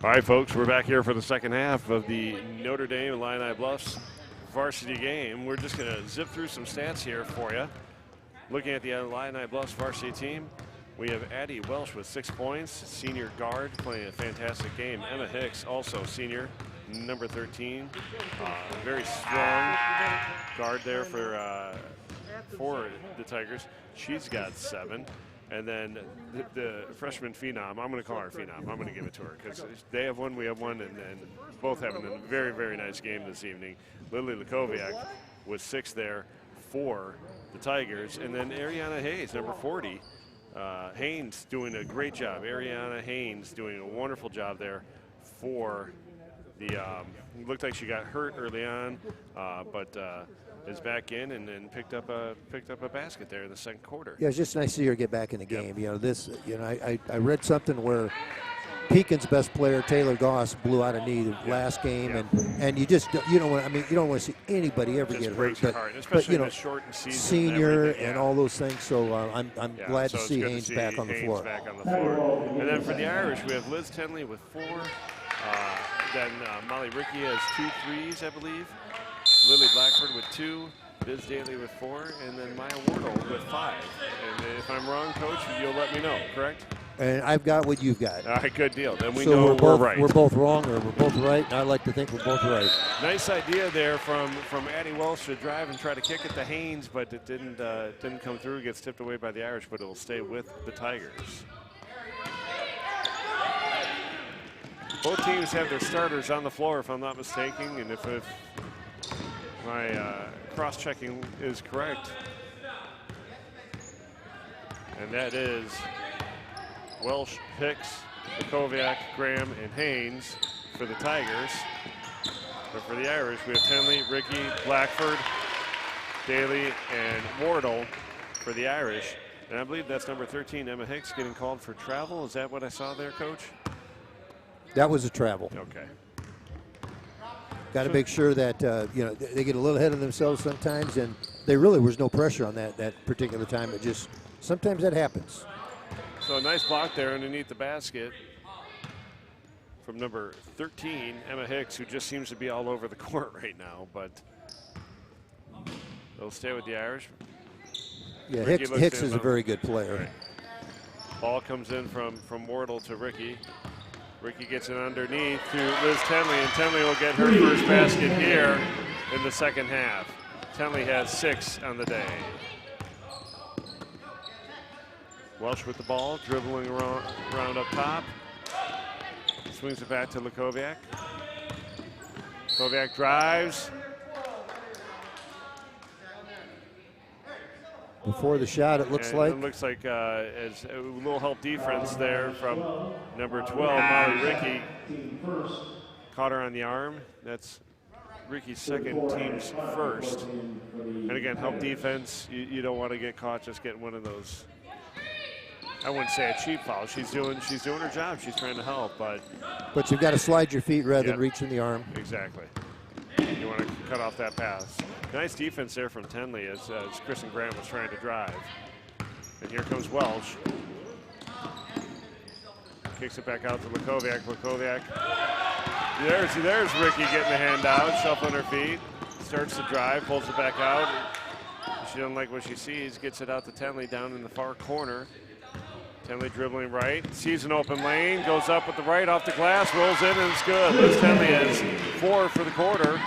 All right, folks, we're back here for the second half of the Notre Dame Illini Bluffs varsity game. We're just going to zip through some stats here for you. Looking at the Illini Bluffs varsity team, we have Addie Welsh with 6 points, senior guard, playing a fantastic game. Emma Hicks, also senior, number 13. Very strong guard there for the Tigers. She's got 7. And then the freshman phenom, I'm going to call her phenom. I'm going to give it to her because they have one, we have one, and both having a very, very nice game this evening. Lily Lukoviak with 6 there for the Tigers. And then Ariana Hayes, number 40. Haynes doing a great job. Ariana Haynes doing a wonderful job there for the, it looked like she got hurt early on, but is back in and then picked up a basket there in the second quarter. Yeah, it's just nice to see her get back in the game. Yep. I read something where Pekin's best player, Taylor Goss, blew out a knee the last game, and you don't want to see anybody ever get hurt. But shortened season senior and all those things. So I'm glad to see Haynes back on the floor. And then for the Irish, we have Liz Tenley with 4. Then Molly Ricky has 2 threes, I believe. Lily Blackford with 2, Biz Daly with 4, and then Maya Wardle with 5. And if I'm wrong, Coach, you'll let me know, correct? And I've got what you've got. All right, good deal. Then we so know we're right. We're both wrong, or we're both right. And I like to think we're both right. Nice idea there from Addie Welsh to drive and try to kick it to Haynes, but it didn't come through. It gets tipped away by the Irish, but it will stay with the Tigers. Both teams have their starters on the floor, if I'm not mistaken, and if my cross-checking is correct, and that is Welsh, Hicks, Lukoviak, Graham, and Haynes for the Tigers. But for the Irish, we have Tenley, Ricky, Blackford, Daly, and Wardle for the Irish. And I believe that's number 13, Emma Hicks, getting called for travel. Is that what I saw there, Coach? That was a travel. Okay. Got to make sure that they get a little ahead of themselves sometimes, and there really was no pressure on that particular time. It just sometimes that happens. So a nice block there underneath the basket from number 13, Emma Hicks, who just seems to be all over the court right now, but they'll stay with the Irish. Yeah, Hicks is a very good player. Right. Ball comes in from Wardle to Ricky. Ricky gets it underneath to Liz Tenley, and Tenley will get her first basket here in the second half. Tenley has 6 on the day. Welsh with the ball, dribbling around up top. Swings it back to Lukoviak. Lukoviak drives. Before the shot, it looks like. It looks like as a little help defense there from number 12, Molly Ricky. Caught her on the arm. That's Ricky's second, team's first. And again, help defense. You don't want to get caught just getting one of those. I wouldn't say a cheap foul. She's doing her job. She's trying to help, but you've got to slide your feet rather than reaching the arm. Exactly. You want to cut off that pass. Nice defense there from Tenley as Kristen Graham was trying to drive. And here comes Welsh. Kicks it back out to Lukoviak. Lukoviak. There's Ricky getting the hand out, shuffling her feet. Starts to drive, pulls it back out. She doesn't like what she sees, gets it out to Tenley down in the far corner. Tenley dribbling right, sees an open lane, goes up with the right off the glass, rolls in, and it's good. Liz Tenley has 4 for the quarter.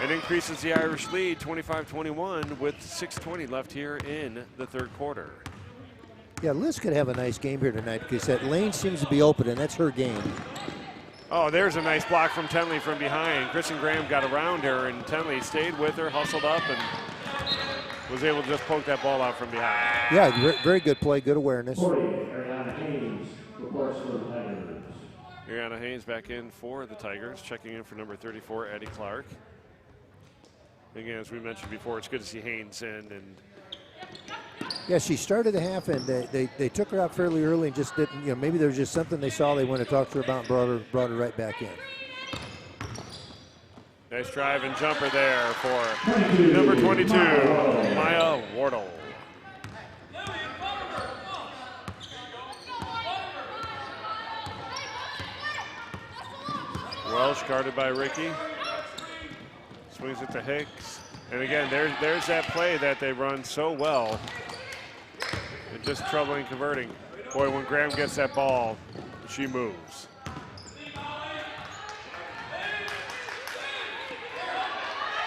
It increases the Irish lead 25-21 with 6:20 left here in the third quarter. Yeah, Liz could have a nice game here tonight because that lane seems to be open, and that's her game. Oh, there's a nice block from Tenley from behind. Kristen Graham got around her, and Tenley stayed with her, hustled up, and was able to just poke that ball out from behind. Yeah, very good play, good awareness. Ariana Haynes reports for the Tigers. Ariana Haynes back in for the Tigers, checking in for number 34, Addie Clark. Again, as we mentioned before, it's good to see Haynes in. And yeah, she started the half, and they took her out fairly early and just didn't, maybe there was just something they saw they wanted to talk to her about and brought her right back in. Nice drive and jumper there for number 22, Maya Wardle. Welsh guarded by Ricky. Swings it to Hicks. And again, there's that play that they run so well. And just trouble in converting. Boy, when Graham gets that ball, she moves.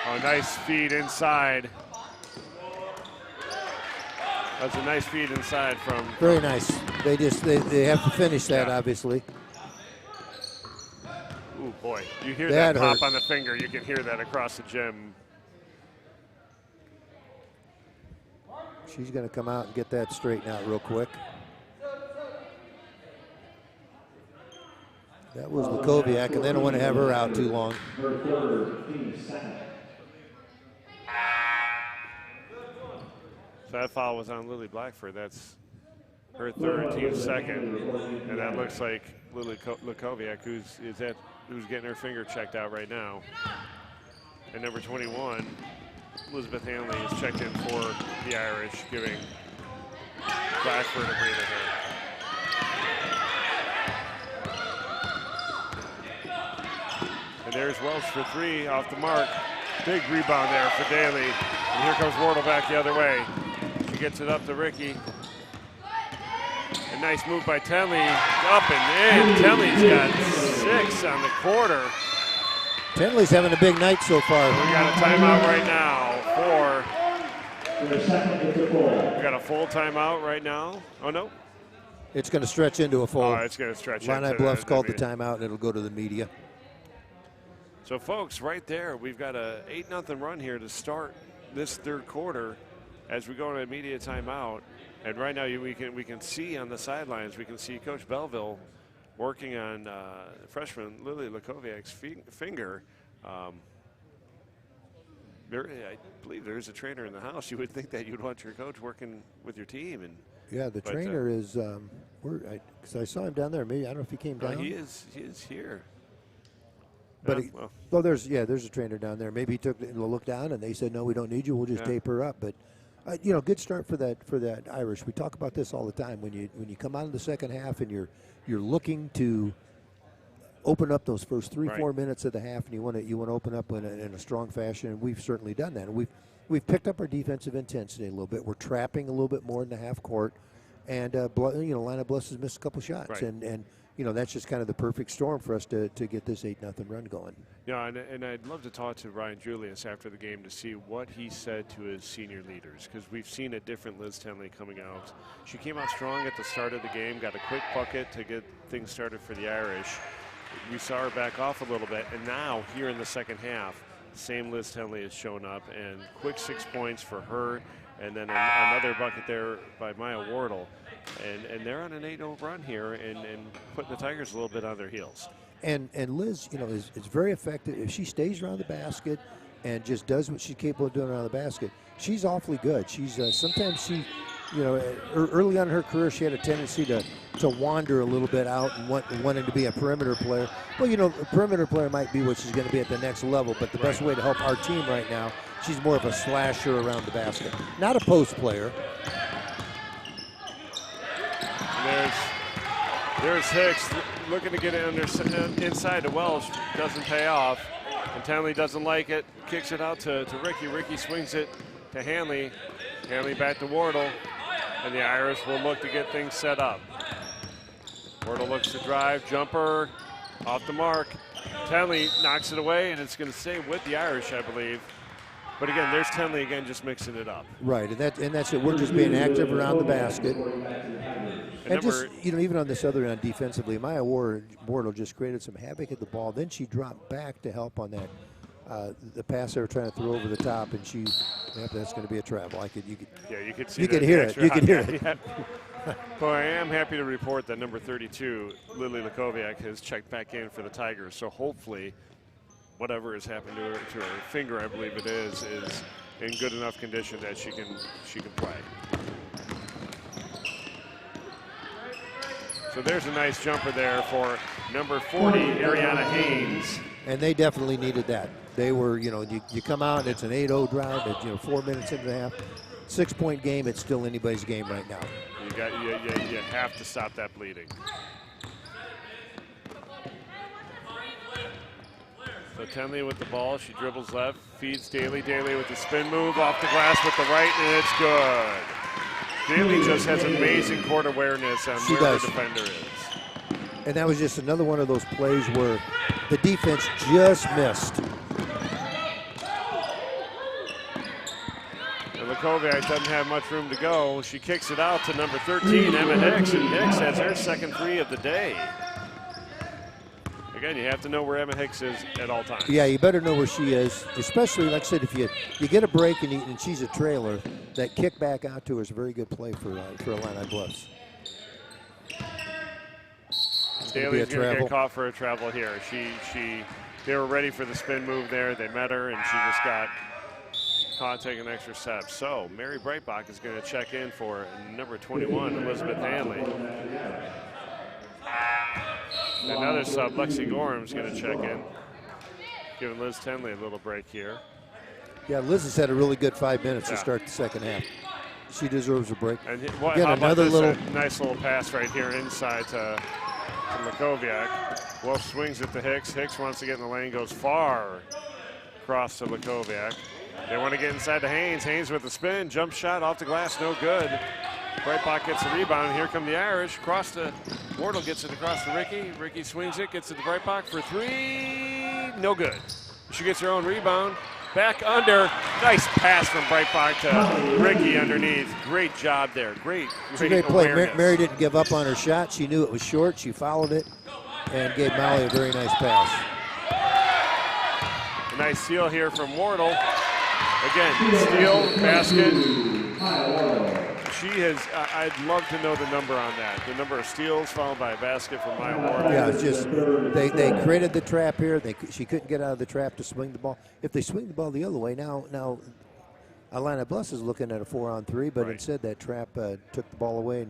Oh, nice feed inside. That's a nice feed inside from. Very nice. They have to finish that, obviously. Ooh, boy. You hear that pop on the finger. You can hear that across the gym. She's going to come out and get that straightened out real quick. That was Lukoviak, and they don't want to have her out too long. So that foul was on Lily Blackford. That's her third, team's second. And that looks like Lily Lukoviak, who's getting her finger checked out right now. And number 21, Elizabeth Hanley, is checked in for the Irish, giving Blackford a breather here. And there's Welsh for three off the mark. Big rebound there for Daly. And here comes Wardle back the other way. She gets it up to Ricky. A nice move by Tenley. Up and in. Tenley's got 6 on the quarter. Tenley's having a big night so far. We got a timeout right now we got a full timeout right now. Oh, no. It's going to stretch into a full. Oh, it's going to stretch into Illini Bluffs called the timeout, and it'll go to the media. So, folks, right there, we've got a 8-0 run here to start this third quarter as we go into immediate timeout. And right now, we can see on the sidelines, we can see Coach Belleville working on freshman Lily Lukoviak's finger. I believe there is a trainer in the house. You would think that you'd want your coach working with your team. And yeah, the trainer is. Because I saw him down there. Maybe I don't know if he came down. He is here. But there's a trainer down there. Maybe he took a look down and they said, no, we don't need you. We'll just tape her up. But good start for that Irish. We talk about this all the time. When you come out in the second half and you're looking to open up those first 3-4 minutes of the half, and you want to open up in a strong fashion, and we've certainly done that. And we've picked up our defensive intensity a little bit. We're trapping a little bit more in the half court, and Illini Bluffs has missed a couple shots, and that's just kind of the perfect storm for us to get this 8-0 run going. Yeah, and I'd love to talk to Ryan Julius after the game to see what he said to his senior leaders, because we've seen a different Liz Tenley coming out. She came out strong at the start of the game, got a quick bucket to get things started for the Irish. We saw her back off a little bit, and now here in the second half, the same Liz Tenley has shown up, and quick 6 points for her, and then another bucket there by Maya Wardle. And they're on an 8-0 run here and putting the Tigers a little bit on their heels. And Liz, is very effective. If she stays around the basket and just does what she's capable of doing around the basket, she's awfully good. She's sometimes she, early on in her career, she had a tendency to wander a little bit out and wanting to be a perimeter player. Well, a perimeter player might be what she's going to be at the next level, but the best way to help our team right now, she's more of a slasher around the basket, not a post player. There's Hicks looking to get it inside to Welsh. Doesn't pay off. And Tenley doesn't like it. Kicks it out to Ricky. Ricky swings it to Hanley. Hanley back to Wardle. And the Irish will look to get things set up. Wardle looks to drive. Jumper off the mark. Tenley knocks it away, and it's going to stay with the Irish, I believe. But again, there's Tenley again just mixing it up. Right, and that's it. We're just being active around the basket. And just, even on this other end defensively, Maya Wardle just created some havoc at the ball. Then she dropped back to help on that, the pass they were trying to throw over the top, and that's going to be a travel. You could see you could hear it. You could hear it. Well, I am happy to report that number 32, Lily Lukoviak, has checked back in for the Tigers. So hopefully, whatever has happened to her finger, I believe it is in good enough condition that she can play. So there's a nice jumper there for number 40, Ariana Haynes. And they definitely needed that. They were, you come out and it's an 8-0 drought. It's 4 minutes into the half, 6-point game. It's still anybody's game right now. You have to stop that bleeding. Tenley with the ball. She dribbles left, feeds Daly. Daly with the spin move off the glass with the right, and it's good. Daly just has amazing court awareness on She where does. the defender is. And that was just another one of those plays where the defense just missed. And Lakoviak doesn't have much room to go. She kicks it out to number 13, Emma Hicks, and Hicks has her second three of the day. Again, you have to know where Emma Hicks is at all times. Yeah, you better know where she is, especially, like I said, if you get a break and she's a trailer, that kick back out to her is a very good play for Illini Bluffs. Daly's going to get caught for a travel here. They were ready for the spin move there. They met her, and she just got caught taking an extra step. So Mary Breitbach is going to check in for number 21, Elizabeth Hanley. Another sub, Lexi Gorham's going to check in, giving Liz Tenley a little break here. Yeah, Liz has had a really good 5 minutes to start the second half. She deserves a break. And Again, how about another this, little nice little pass right here inside to Lakoviak. Wolf swings it to Hicks. Hicks wants to get in the lane, goes far across to Lakoviak. They want to get inside to Haynes. Haynes with the spin, jump shot off the glass, no good. Breitbach gets the rebound. Here come the Irish. Across to Wardle, gets it across to Ricky. Ricky swings it, gets it to Breitbach for three. No good. She gets her own rebound. Back under. Nice pass from Breitbach to Ricky underneath. Great job there. Great play. Mary didn't give up on her shot. She knew it was short. She followed it and gave Molly a very nice pass. A nice steal here from Wardle. Again, steal, basket. She has, I'd love to know the number on that. The number of steals followed by a basket from Maya Wardle. Yeah, it's just, they created the trap here. She couldn't get out of the trap to swing the ball. If they swing the ball the other way, now Illini Bluffs is looking at a 4-on-3, but instead that trap took the ball away.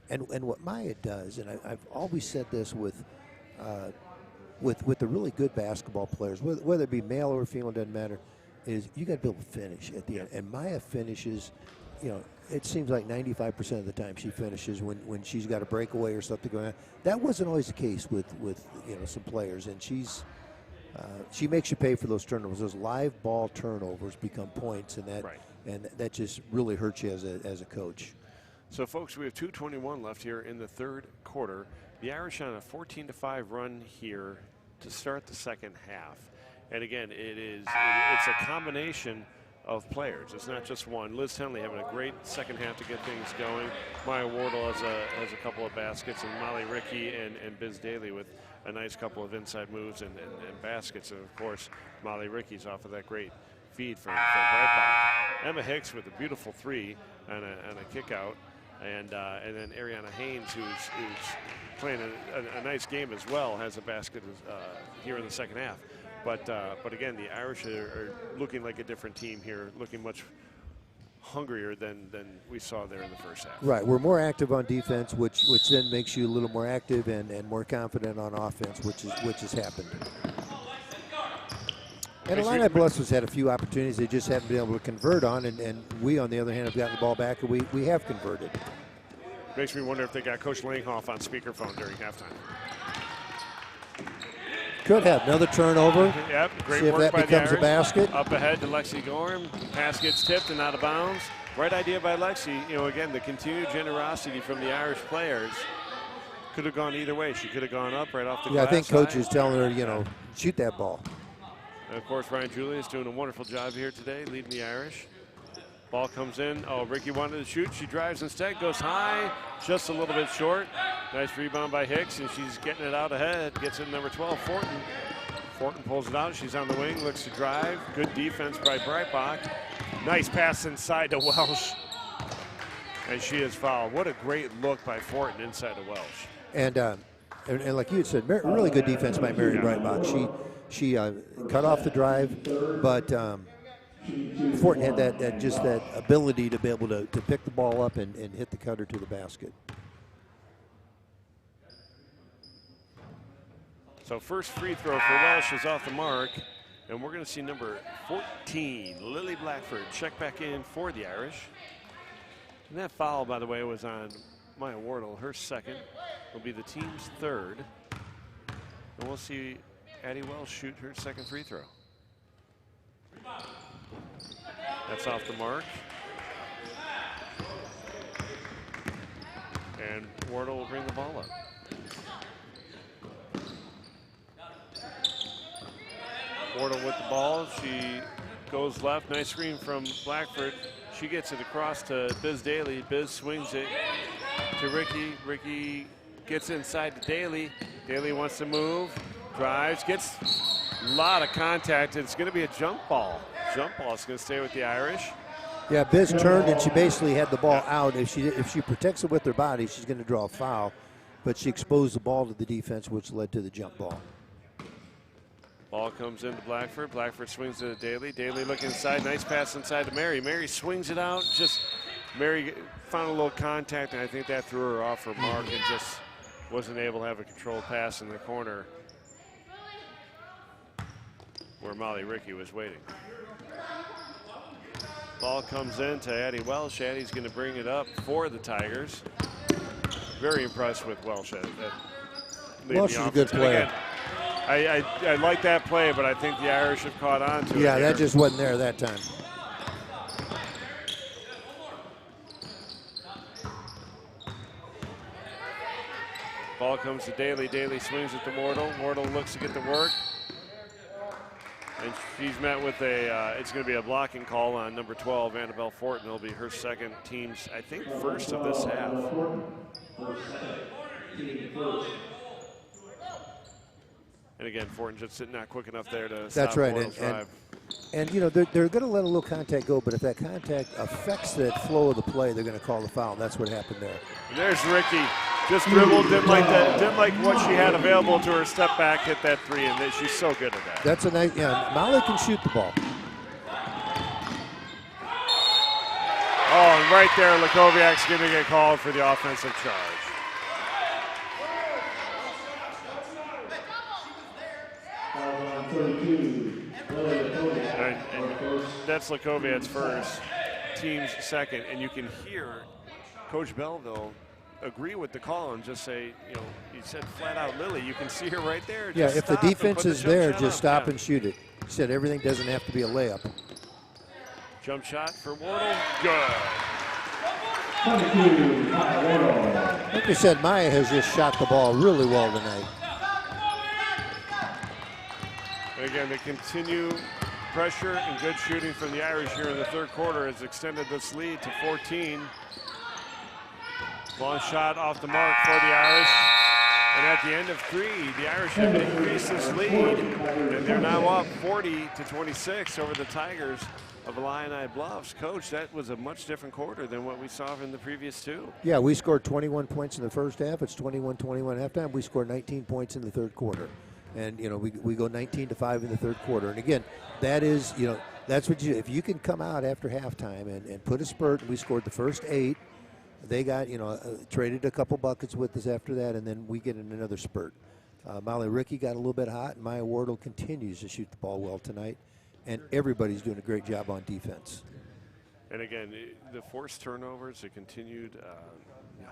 And what Maya does, and I've always said this with the really good basketball players, whether it be male or female, doesn't matter, is you got to be able to finish at the end. And Maya finishes, it seems like 95% of the time she finishes when she's got a breakaway or something going on. That wasn't always the case with some players, and she makes you pay for those turnovers. Those live ball turnovers become points, and that just really hurts you as a coach. So, folks, we have 2:21 left here in the third quarter. The Irish on a 14-5 run here to start the second half. And again, it's a combination of players. It's not just one. Liz Tenley having a great second half to get things going. Maya Wardle has a couple of baskets, and Molly Ricky and Biz Daly with a nice couple of inside moves and baskets. And of course, Molly Ricky's off of that great feed from Breitbach. Emma Hicks with a beautiful three and a kick out. And then Ariana Haynes, who's playing a nice game as well, has a basket here in the second half. But again, the Irish are looking like a different team here, looking much hungrier than we saw there in the first half. Right, we're more active on defense, which then makes you a little more active and more confident on offense, which has happened. And Illini Bluffs has had a few opportunities they just haven't been able to convert on, and we, on the other hand, have gotten the ball back, and we have converted. Makes me wonder if they got Coach Langhoff on speakerphone during halftime. Could have another turnover. Yep, great See if work that by becomes the a basket. Up ahead to Lexi Gorham. Pass gets tipped and out of bounds. Right idea by Lexi. Again, the continued generosity from the Irish players could have gone either way. She could have gone up right off the glass. I think Coach is telling her, shoot that ball. And of course, Ryan Julius doing a wonderful job here today, leading the Irish. Ball comes in. Oh, Ricky wanted to shoot. She drives instead, goes high, just a little bit short. Nice rebound by Hicks, and she's getting it out ahead. Gets it to number 12, Fortin. Fortin pulls it out. She's on the wing, looks to drive. Good defense by Breitbach. Nice pass inside to Welsh. And she is fouled. What a great look by Fortin inside to Welsh. And like you had said, really good defense by Mary Breitbach. She cut off the drive, but Fortin had that ability to be able to pick the ball up and hit the cutter to the basket. So first free throw for Welsh is off the mark, and we're going to see number 14, Lily Blackford, check back in for the Irish. And that foul, by the way, was on Maya Wardle. Her second will be the team's third. And we'll see Addie Wells shoot her second free throw. That's off the mark. And Wardle will bring the ball up. Wardle with the ball. She goes left. Nice screen from Blackford. She gets it across to Biz Daly. Biz swings it to Ricky. Ricky gets inside to Daly. Daly wants to move. Drives. Gets a lot of contact. It's going to be a jump ball. Jump ball is going to stay with the Irish. Yeah, Biz turned and she basically had the ball out. If she protects it with her body, she's going to draw a foul. But she exposed the ball to the defense, which led to the jump ball. Ball comes into Blackford. Blackford swings it to Daly. Daly looking inside. Nice pass inside to Mary. Mary swings it out. Just Mary found a little contact, and I think that threw her off her mark and just wasn't able to have a controlled pass in the corner where Molly Rickey was waiting. Ball comes in to Addie Welsh. Addie's going to bring it up for the Tigers. Very impressed with Welsh. Welsh is a good player. Again, I like that play, but I think the Irish have caught on to it. Yeah, that just wasn't there that time. Ball comes to Daly. Daly swings it to Wardle. Wardle looks to get the work. And she's met with it's going to be a blocking call on number 12, Annabelle Fortin. It'll be her second, team's, I think, first of this half. And again, Fortin just not quick enough there to stop Wardle's drive. And you know, they're going to let a little contact go, but if that contact affects that flow of the play, they're going to call the foul. And that's what happened there. And there's Ricky. Just dribbled, didn't like what she had available to her. Step back, hit that three, and she's so good at that. That's a nice, yeah, Molly can shoot the ball. Oh, and right there, Lakoviak's going to get called for the offensive charge. And that's Lakoviak's first, team's second, and you can hear Coach Belleville agree with the call and just say, you know, he said flat out, Lily, you can see her right there. Yeah, if the defense is there, just stop and and shoot it. He said everything doesn't have to be a layup. Jump shot for Wardle, good. Like I said, Maya has just shot the ball really well tonight. And again, the continued pressure and good shooting from the Irish here in the third quarter has extended this lead to 14. Long shot off the mark for the Irish. And at the end of three, the Irish have increased this lead. And they're now up 40-26 over the Tigers of Illini Bluffs. Coach, that was a much different quarter than what we saw in the previous two. Yeah, we scored 21 points in the first half. It's 21-21 at halftime. We scored 19 points in the third quarter. And, you know, we go 19-5 in the third quarter. And, again, that is, you know, that's what you do. If you can come out after halftime and put a spurt, and we scored the first 8. They got, you know, traded a couple buckets with us after that, and then we get in another spurt. Molly Rickey got a little bit hot, and Maya Wardle continues to shoot the ball well tonight, and everybody's doing a great job on defense. And again, the forced turnovers, the continued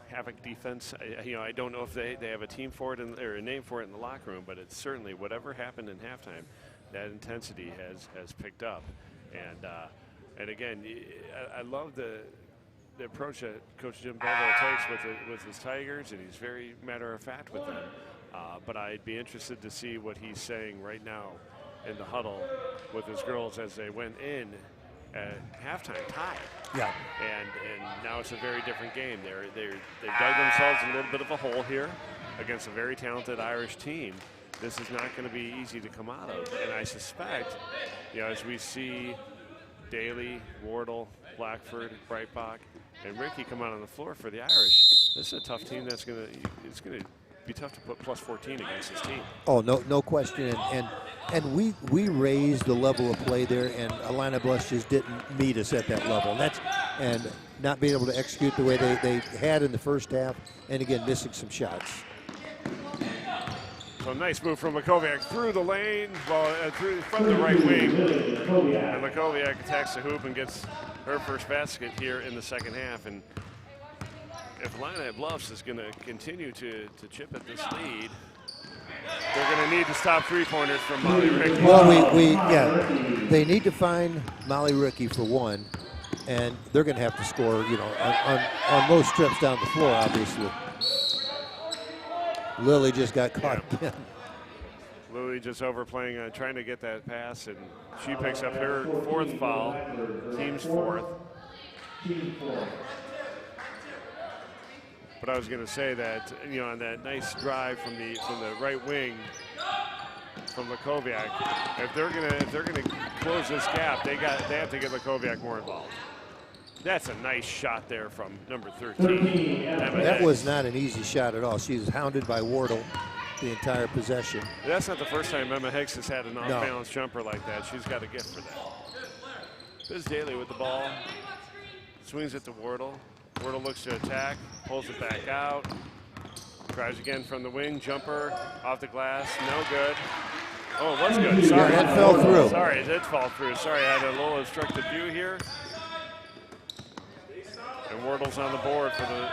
havoc defense. I don't know if they have a team for it or a name for it in the locker room, but it's certainly whatever happened in halftime, that intensity has picked up. And again, I love the approach that Coach Jim Belleville takes with his Tigers, and he's very matter-of-fact with them. But I'd be interested to see what he's saying right now in the huddle with his girls as they went in at halftime tied. Yeah. And now it's a very different game. They've dug themselves a little bit of a hole here against a very talented Irish team. This is not going to be easy to come out of. And I suspect, you know, as we see Daly, Wardle, Blackford, Breitbach, and Ricky come out on the floor for the Irish, this is a tough team it's going to be tough to put plus 14 against this team. Oh, no question. And we raised the level of play there, and Illini Bluffs just didn't meet us at that level. And not being able to execute the way they had in the first half, and again, missing some shots. So nice move from Lakoviak through the lane, from the right wing. And Lakoviak attacks the hoop and gets her first basket here in the second half. And if Illini Bluffs is going to continue to chip at this lead, they're going to going to need to stop three-pointers from Molly Ricky. Well, they need to find Molly Ricky for one, and they're going to have to score, on most trips down the floor, obviously. Lily just got caught again. Lily just overplaying, trying to get that pass, and she picks up her 4th foul, team's 4th. But I was going to say that, on that nice drive from the right wing from Lakoviak, if they're going to close this gap, they have to get Lakoviak more involved. That's a nice shot there from number 13. That was not an easy shot at all. She was hounded by Wardle the entire possession. That's not the first time Emma Hicks has had an off-balance jumper like that. She's got a gift for that. Biz Daly with the ball. Swings it to Wardle. Wardle looks to attack, pulls it back out. Tries again from the wing, jumper off the glass, no good. Oh, it was good. Sorry, that fell through. Sorry, it did fall through. Sorry, I had a little obstructed view here. And Wardle's on the board for the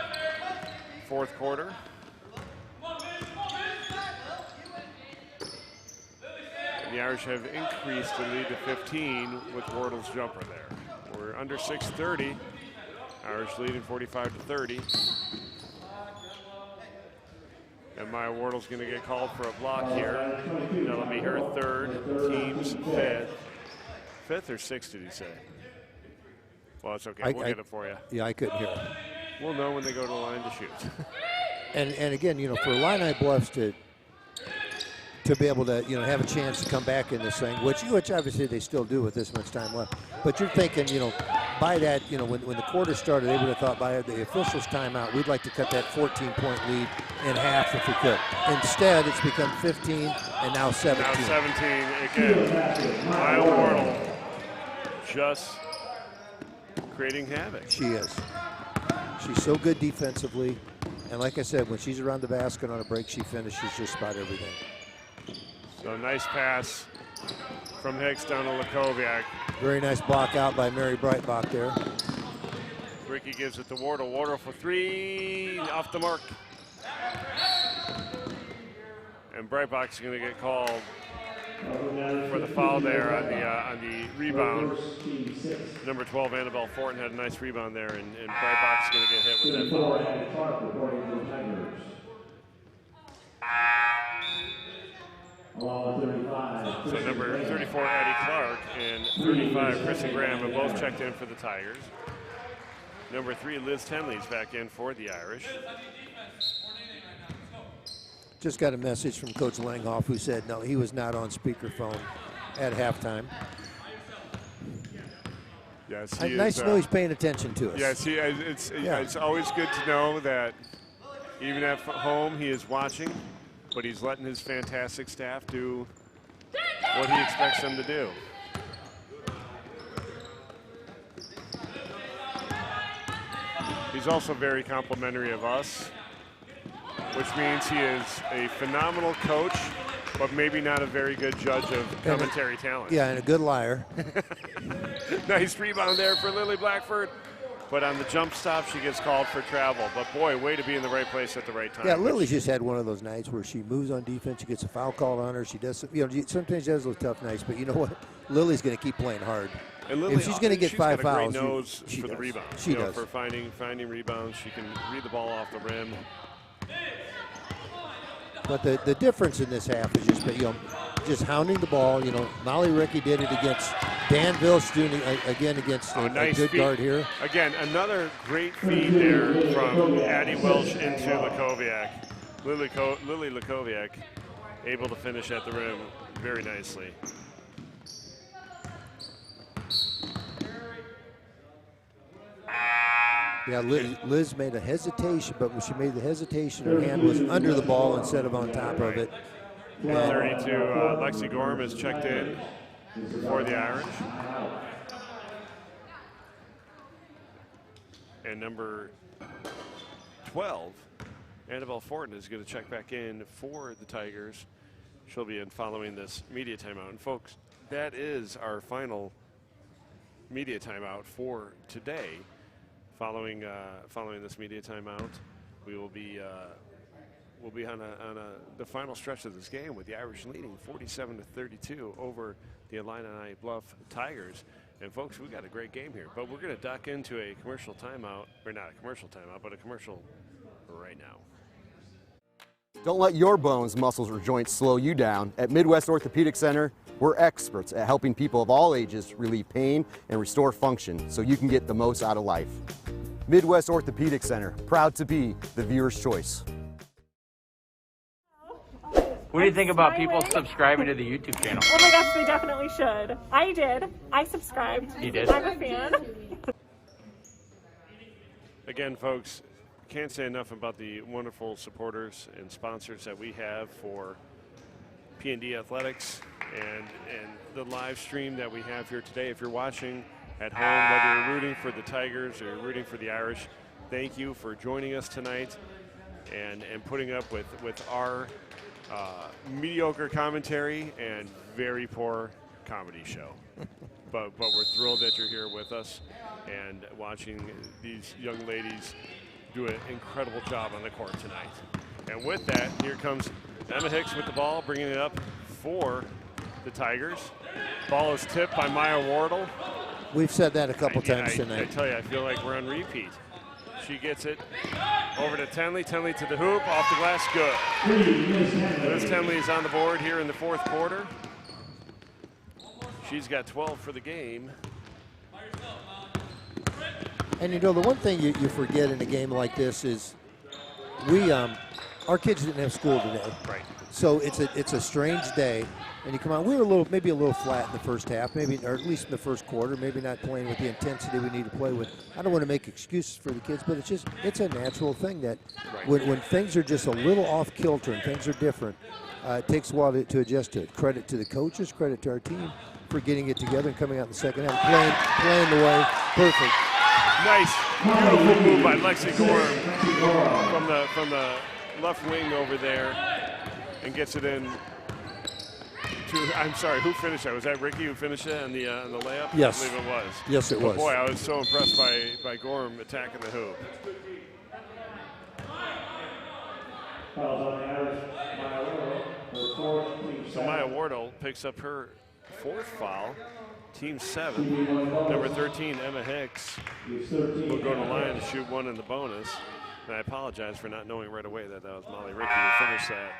4th quarter. And the Irish have increased the lead to 15 with Wardle's jumper there. We're under 6:30. Irish leading 45-30. And Maya Wardle's going to get called for a block here. That'll be her 3rd, team's 5th. 5th or 6th, did he say? Well, it's okay. We'll get it for you. Yeah, I couldn't hear it. We'll know when they go to the line to shoot. And again, for Illini Bluffs to be able to, have a chance to come back in this thing, which obviously they still do with this much time left. But you're thinking, by that, when the quarter started, they would have thought by the officials' timeout, we'd like to cut that 14-point lead in half if we could. Instead, it's become 15 and now 17. Now 17 again. Maya Wardle just creating havoc. She is. She's so good defensively. And like I said, when she's around the basket on a break, she finishes just about everything. So nice pass from Hicks down to Lakoviak. Very nice block out by Mary Breitbach there. Ricky gives it to Wardle. Wardle for 3, off the mark. And Breitbach's going to get called for the foul there on the rebound. Number 12, Annabelle Fortin, had a nice rebound there, and Breitbach's going to get hit with that foul. So number 34, Addie Clark, and 35, Kristen Graham have both checked in for the Tigers. Number 3, Liz Tenley's back in for the Irish. Just got a message from Coach Langhoff, who said no, he was not on speakerphone at halftime. Yes, nice to know he's paying attention to us. Yes, it's always good to know that even at home he is watching, but he's letting his fantastic staff do what he expects them to do. He's also very complimentary of us, which means he is a phenomenal coach, but maybe not a very good judge of commentary talent. Yeah, and a good liar. Nice rebound there for Lily Blackford. But on the jump stop, she gets called for travel. But boy, way to be in the right place at the right time. Yeah, Lily's just had one of those nights where she moves on defense, she gets a foul called on her. She does, sometimes she has those tough nights. But you know what? Lily's going to keep playing hard. And Lily, if she's going to get 5 fouls, got a great nose she for does. the rebound. She does. For finding rebounds. She can read the ball off the rim. But the difference in this half is just hounding the ball. Molly Ricky did it against Dan Vilch doing again against a good guard here. Again, another great feed there from Addie Welch into Lakoviak. Lily Lakoviak able to finish at the rim very nicely. Yeah, Liz made a hesitation, but when she made the hesitation, her hand was under the ball instead of on top of it. 32, Lexi Gorham has checked in for the Irish. And number 12, Annabelle Fortin, is going to check back in for the Tigers. She'll be in following this media timeout. And folks, that is our final media timeout for today. Following this media timeout, we'll we'll be on the final stretch of this game with the Irish leading 47-32 over the Illini Bluff Tigers. And folks, we got a great game here, but we're going to duck into a commercial timeout, or not a commercial timeout, but a commercial right now. Don't let your bones, muscles, or joints slow you down. At Midwest Orthopedic Center, we're experts at helping people of all ages relieve pain and restore function so you can get the most out of life. Midwest Orthopedic Center, proud to be the viewer's choice. What do you think about people subscribing to the YouTube channel? Oh my gosh, they definitely should. I did. I subscribed. You did? I'm a fan. Again, folks, can't say enough about the wonderful supporters and sponsors that we have for PND Athletics and the live stream that we have here today. If you're watching at home, whether you're rooting for the Tigers or you're rooting for the Irish, thank you for joining us tonight and putting up with our mediocre commentary and very poor comedy show. but we're thrilled that you're here with us and watching these young ladies do an incredible job on the court tonight. And with that, here comes Emma Hicks with the ball, bringing it up for the Tigers. Ball is tipped by Maya Wardle. We've said that a couple times tonight. I tell you, I feel like we're on repeat. She gets it over to Tenley. Tenley to the hoop, off the glass, good. Liz Tenley is on the board here in the fourth quarter. She's got 12 for the game. And you know, the one thing you forget in a game like this is our kids didn't have school today. Right. So it's a strange day, and you come on. We were maybe a little flat in the first half, maybe, or at least in the first quarter, maybe not playing with the intensity we need to play with. I don't want to make excuses for the kids, but it's a natural thing that when things are just a little off kilter and things are different, it takes a while to adjust to it. Credit to the coaches, credit to our team for getting it together and coming out in the second half, playing the way perfect. Nice, beautiful move by Lexi Gorham from the left wing over there, and gets it in to, I'm sorry, who finished that? Was that Ricky who finished it on the layup? Yes. I believe it was. Yes, it was. Boy, I was so impressed by Gorham attacking the hoop. So Maya Wardle picks up her fourth foul. Team 7, number 13, Emma Hicks, will go to the line to shoot one in the bonus. And I apologize for not knowing right away that was Molly Ricky who finished that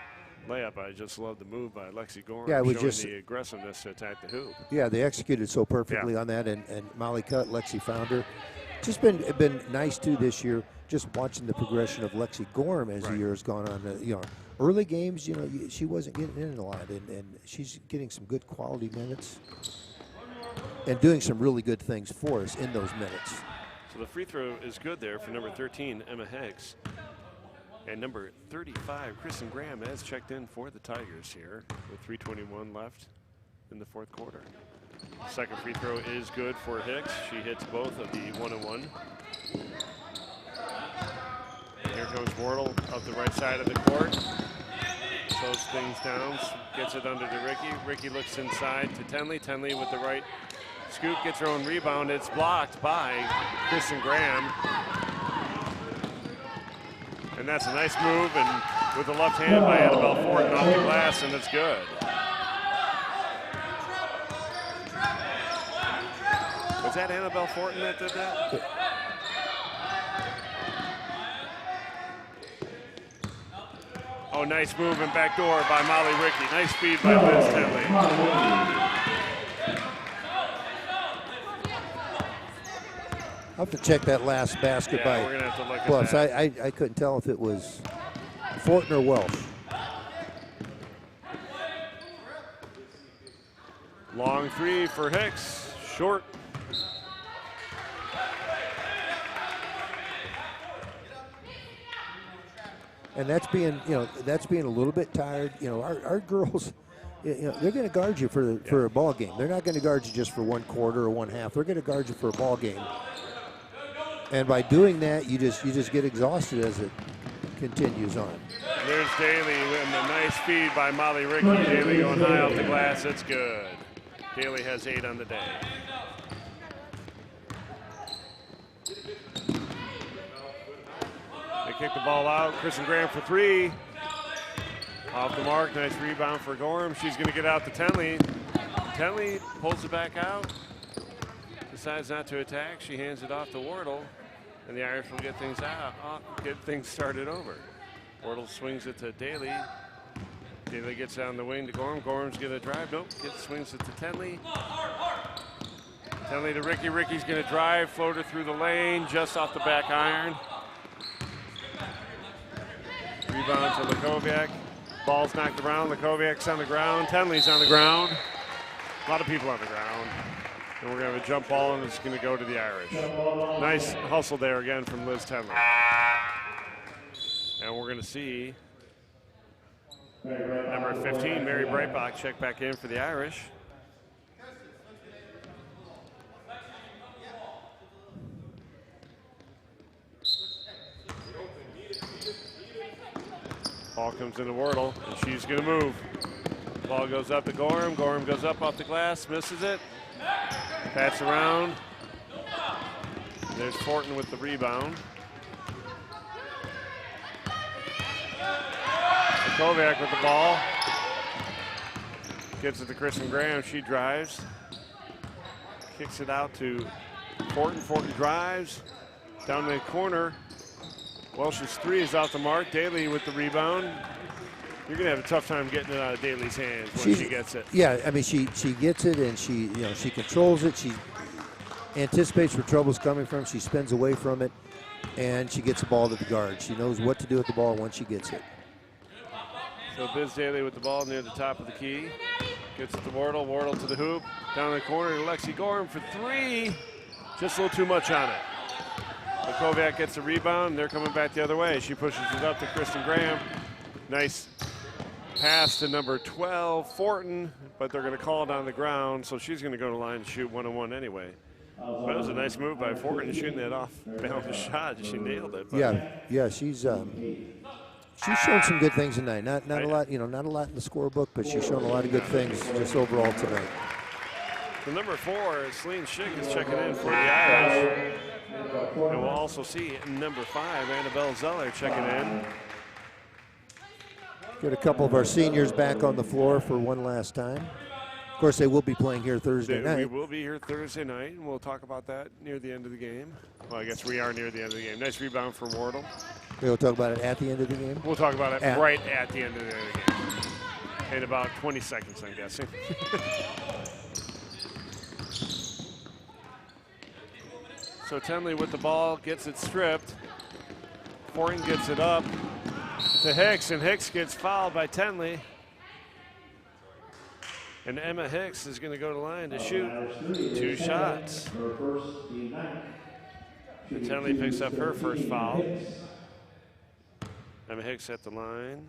layup. I just love the move by Lexi Gorham, showing the aggressiveness to attack the hoop. Yeah, they executed so perfectly on that, and Molly cut, Lexi found her. Just been nice too this year, just watching the progression of Lexi Gorham as the year has gone on. Early games, she wasn't getting in a lot, and she's getting some good quality minutes and doing some really good things for us in those minutes. So the free throw is good there for number 13, Emma Hicks. And number 35, Kristen Graham, has checked in for the Tigers here with 3:21 left in the fourth quarter. Second free throw is good for Hicks. She hits both of the 1-and-1. Here comes Wardle up the right side of the court. Slows things down, gets it under to Ricky. Ricky looks inside to Tenley. Tenley with the right scoop, gets her own rebound. It's blocked by Kristen Graham. And that's a nice move, and with the left hand by Annabelle Fortin off the glass, and it's good. Was that Annabelle Fortin that did that? Oh, nice move and back door by Molly Ricky. Nice feed by Liz Tenley. I'll have to check that last basket by we're gonna have to look at Bluffs. that. I couldn't tell if it was Fortin or Welsh. Long three for Hicks, short. And that's being a little bit tired. Our girls, they're going to guard you for a ball game. They're not going to guard you just for one quarter or one half. They're going to guard you for a ball game. And by doing that, you just get exhausted as it continues on. There's Daly and a nice feed by Molly Ricky. Daly going high off the glass. It's good. Daly has 8 on the day. They kick the ball out. Kristen Graham for 3. Off the mark, nice rebound for Gorham. She's going to get out to Tenley. Tenley pulls it back out, decides not to attack. She hands it off to Wardle, and the Irish will get things get things started over. Wardle swings it to Daly. Daly gets down the wing to Gorham. Gorham's going to drive. Nope, swings it to Tenley. Tenley to Ricky. Ricky's going to drive, floater through the lane, just off the back iron. Rebound to Lakoviak. Ball's knocked around. Lakoviak's on the ground. Tenley's on the ground. A lot of people on the ground. And we're going to have a jump ball, and it's going to go to the Irish. Nice hustle there again from Liz Tenley. And we're going to see number 15, Mary Breitbach, check back in for the Irish. Ball comes into Wardle, and she's going to move. Ball goes up to Gorham. Gorham goes up off the glass, misses it. Pats around. There's Fortin with the rebound. Kovac with the ball. Gets it to Kristen Graham. She drives. Kicks it out to Fortin. Fortin drives. Down the corner. Welsh's three is off the mark. Daly with the rebound. You're going to have a tough time getting it out of Daly's hands when she gets it. Yeah, I mean, she gets it, and she controls it. She anticipates where trouble's coming from. She spins away from it, and she gets the ball to the guard. She knows what to do with the ball once she gets it. So Biz Daly with the ball near the top of the key. Gets it to Wardle. Wardle to the hoop. Down in the corner to Lexi Gorham for three. Just a little too much on it. Kovac gets the rebound. They're coming back the other way. She pushes it up to Kristen Graham. Nice pass to number 12, Fortin, but they're going to call it on the ground, so she's going to go to the line and shoot one-on-one anyway. But it was a nice move by Fortin shooting that off-balance shot. She nailed it. Yeah, she's shown some good things tonight. Not a lot, not a lot in the scorebook, but she's shown a lot of good things just overall tonight. The number 4, Celine Schick, is checking in for the Irish. And we'll also see number 5, Annabelle Zeller, checking in. Get a couple of our seniors back on the floor for one last time. Of course, they will be playing here Thursday night. We will be here Thursday night, and we'll talk about that near the end of the game. Well, I guess we are near the end of the game. Nice rebound for Wardle. We'll talk about it at the end of the game? We'll talk about it right at the end of the game. In about 20 seconds, I'm guessing. So Tenley with the ball, gets it stripped. Fortin gets it up to Hicks, and Hicks gets fouled by Tenley. And Emma Hicks is going to go to the line to shoot 2 shots. And Tenley picks up her first foul. Emma Hicks at the line.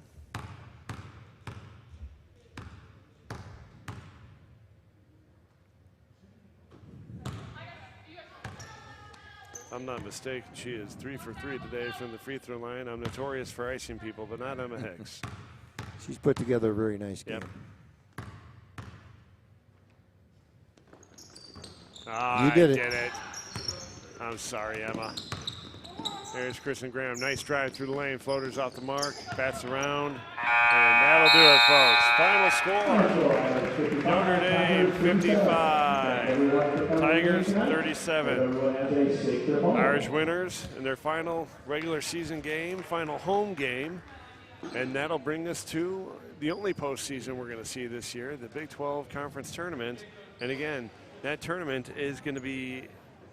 If I'm not mistaken, she is 3 for 3 today from the free throw line. I'm notorious for icing people, but not Emma Hicks. She's put together a very nice game. You did it. I'm sorry, Emma. There's Kristen Graham. Nice drive through the lane. Floaters off the mark. Bats around. And that'll do it, folks. Final score. Notre Dame 55. Tigers 37. Irish winners in their final regular season game, final home game. And that'll bring us to the only postseason we're going to see this year, the Big 12 Conference Tournament. And again, that tournament is going to be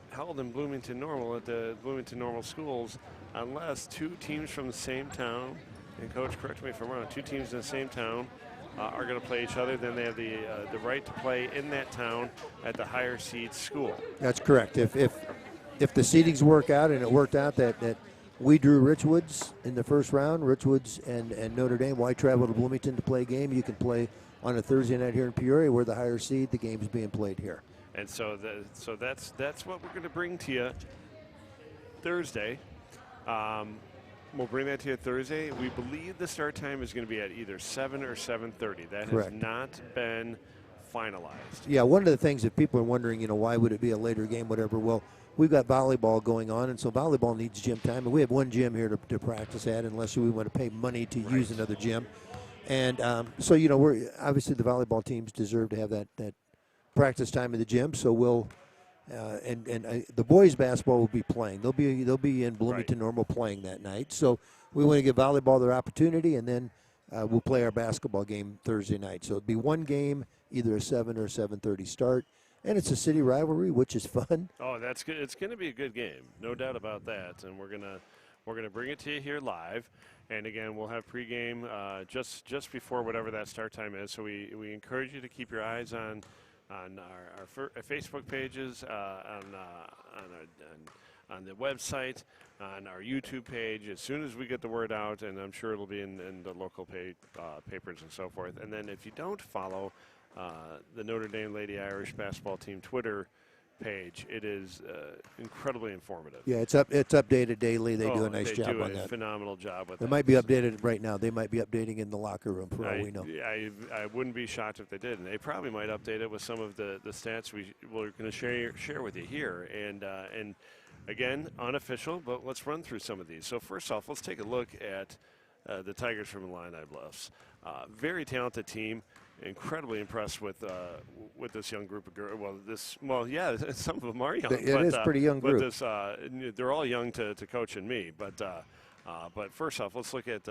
held in Bloomington Normal at the Bloomington Normal schools unless 2 teams from the same town, and Coach, correct me if I'm wrong, 2 teams in the same town are going to play each other. Then they have the right to play in that town at the higher seed school. That's correct. If the seedings work out, and it worked out that we drew Richwoods in the first round, Richwoods and Notre Dame, why travel to Bloomington to play a game? You can play on a Thursday night here in Peoria. We're the higher seed. The game's being played here. And so that's what we're going to bring to you Thursday. We'll bring that to you Thursday. We believe the start time is going to be at either 7 or 7:30. That Correct. has not been finalized. Yeah, one of the things that people are wondering, why would it be a later game, whatever. Well, we've got volleyball going on, and so volleyball needs gym time. And we have one gym here to practice at unless we want to pay money to use another gym. And so, you know, we're obviously the volleyball teams deserve to have that practice time in the gym. So we'll the boys basketball will be playing. They'll be in Bloomington Normal playing that night. So we want to give volleyball their opportunity, and then we'll play our basketball game Thursday night. So it'll be one game, either a 7 or 7:30 start. And it's a city rivalry, which is fun. Oh, that's good. It's going to be a good game, no doubt about that. And we're gonna bring it to you here live. And again, we'll have pregame just before whatever that start time is. So we encourage you to keep your eyes on our Facebook pages, on the website, on our YouTube page. As soon as we get the word out, and I'm sure it'll be in the local papers and so forth. And then if you don't follow the Notre Dame Lady Irish basketball team Twitter page, it is incredibly informative. Yeah, it's updated daily. They do a nice job on that. They do a phenomenal job with They that. might be updated right now. They might be updating in the locker room for all we know. I wouldn't be shocked if they did, and they probably might update it with some of the stats we're going to share with you here. And again, unofficial, but let's run through some of these. So first off, let's take a look at the Tigers from Illini Bluffs. Very talented team. Incredibly impressed with this young group of girls. Yeah, some of them are young. It is pretty young group. But they're all young to Coach and me. But first off, let's look at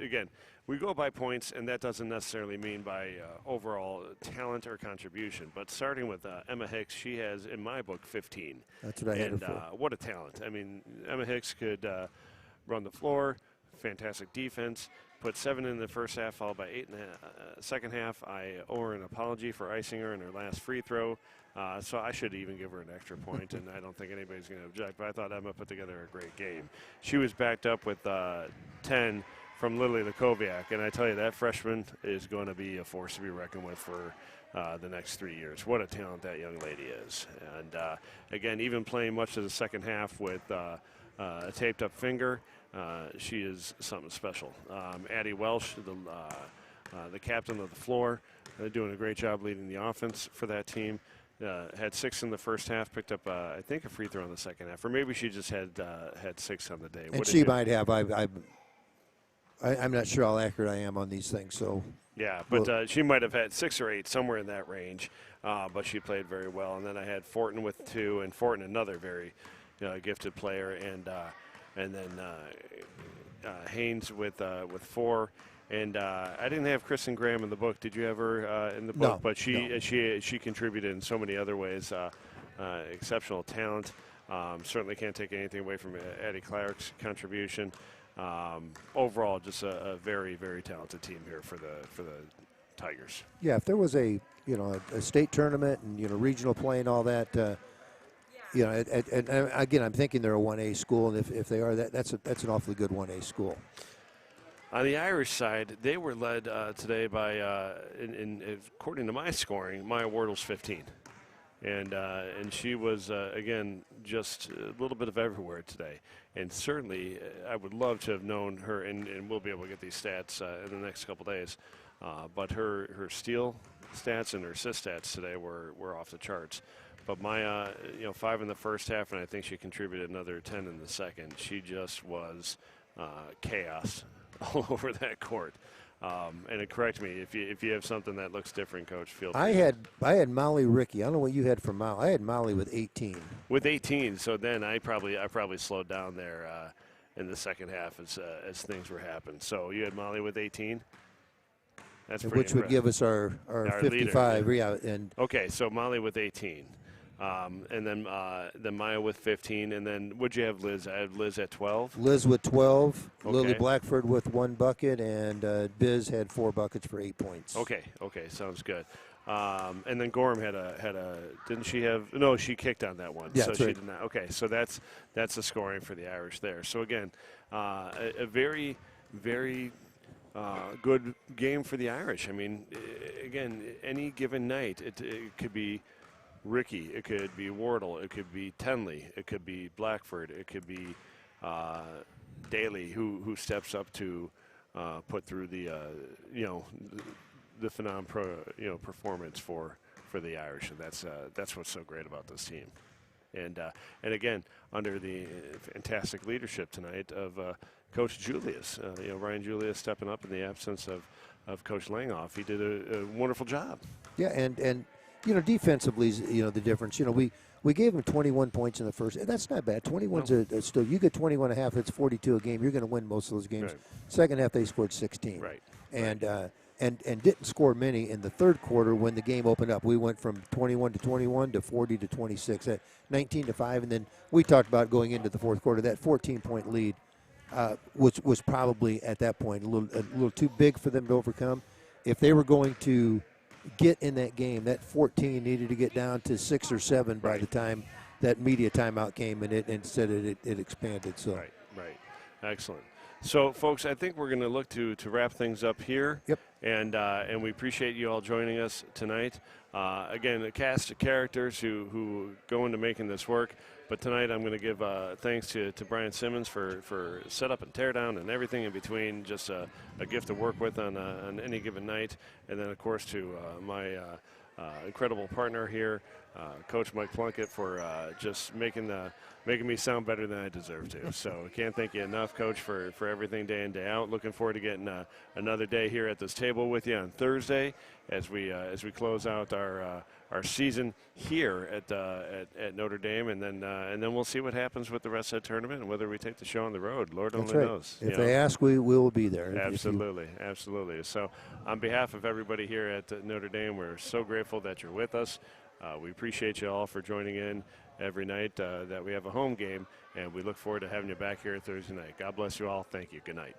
again. We go by points, and that doesn't necessarily mean by overall talent or contribution. But starting with Emma Hicks, she has, in my book, 15. That's what I had her for. What a talent! I mean, Emma Hicks could run the floor. Fantastic defense. Put 7 in the first half, followed by 8 in the second half. I owe her an apology for icing her in her last free throw. So I should even give her an extra point, and I don't think anybody's going to object. But I thought Emma put together a great game. She was backed up with 10 from Lily Lakoviak, and I tell you, that freshman is going to be a force to be reckoned with for the next 3 years. What a talent that young lady is. And, again, even playing much of the second half with a taped-up finger, she is something special. Addie Welsh, the captain of the floor, doing a great job leading the offense for that team. Had 6 in the first half, picked up, I think, a free throw in the second half. Or maybe she just had 6 on the day. And she might have. I'm not sure how accurate I am on these things. So yeah, but she might have had 6 or 8, somewhere in that range. But she played very well. And then I had Fortin with 2, and Fortin, another very gifted player, and then Haynes with 4. And I didn't have Kristen Graham in the book. Did you have her in the book? No, But she contributed in so many other ways. Exceptional talent. Certainly can't take anything away from Addie Clark's contribution. Overall, just a very, very talented team here for the Tigers. Yeah, if there was a state tournament and regional play and all that. And again, I'm thinking they're a 1A school, and if they are, that's an awfully good 1A school. On the Irish side, they were led today by, according to my scoring, Maya Wardle's 15. And she was, again, just a little bit of everywhere today. And certainly, I would love to have known her, and we'll be able to get these stats in the next couple days. But her steal stats and her assist stats today were off the charts. But Maya, 5 in the first half, and I think she contributed another 10 in the second. She just was chaos all over that court. And correct me if you have something that looks different, Coach. Feel free. I had Molly Ricky. I don't know what you had for Molly. I had Molly with 18. With 18, so then I probably slowed down there in the second half as things were happening. So you had Molly with 18. That's pretty which would give us our 55. Leader. Yeah, and okay, so Molly with 18. And then Maya with 15, and then would you have Liz? I have Liz at 12. Liz with 12, okay. Lily Blackford with 1 bucket, and Biz had 4 buckets for 8 points. Okay, sounds good. And then Gorham had a didn't she have? No, she kicked on that one. Yeah, so she right. did not. Okay, so that's the scoring for the Irish there. So again, a very, very good game for the Irish. I mean, again, any given night, it could be Ricky, it could be Wardle, it could be Tenley, it could be Blackford, it could be Daly, who steps up to put through the phenomenal performance for the Irish, and that's what's so great about this team. And again, under the fantastic leadership tonight of Coach Julius. Ryan Julius stepping up in the absence of Coach Langhoff. He did a wonderful job. Yeah, and defensively, the difference. We gave them 21 points in the first. That's not bad. 21's still. You get 21 and a half. It's 42 a game. You're going to win most of those games. Right. Second half, they scored 16. Right. And didn't score many in the third quarter when the game opened up. We went from 21 to 21 to 40 to 26 at 19 to 5, and then we talked about going into the fourth quarter. That 14-point lead was probably at that point a little too big for them to overcome. If they were going to get in that game, that 14 needed to get down to 6 or 7 by the time that media timeout came, and instead it expanded. So right, excellent. So, folks, I think we're going to look to wrap things up here. Yep. And we appreciate you all joining us tonight. Again, a cast of characters who go into making this work. But tonight I'm going to give thanks to Brian Simmons for setup and teardown and everything in between. Just a gift to work with on any given night. And then, of course, to my incredible partner here, Coach Mike Plunkett, for just making me sound better than I deserve to. So I can't thank you enough, Coach, for everything day in, day out. Looking forward to getting another day here at this table with you on Thursday as we close out our season here at Notre Dame, and then we'll see what happens with the rest of the tournament and whether we take the show on the road. Lord only knows. If they ask, we will be there. Absolutely. So on behalf of everybody here at Notre Dame, we're so grateful that you're with us. We appreciate you all for joining in every night that we have a home game, and we look forward to having you back here Thursday night. God bless you all. Thank you. Good night.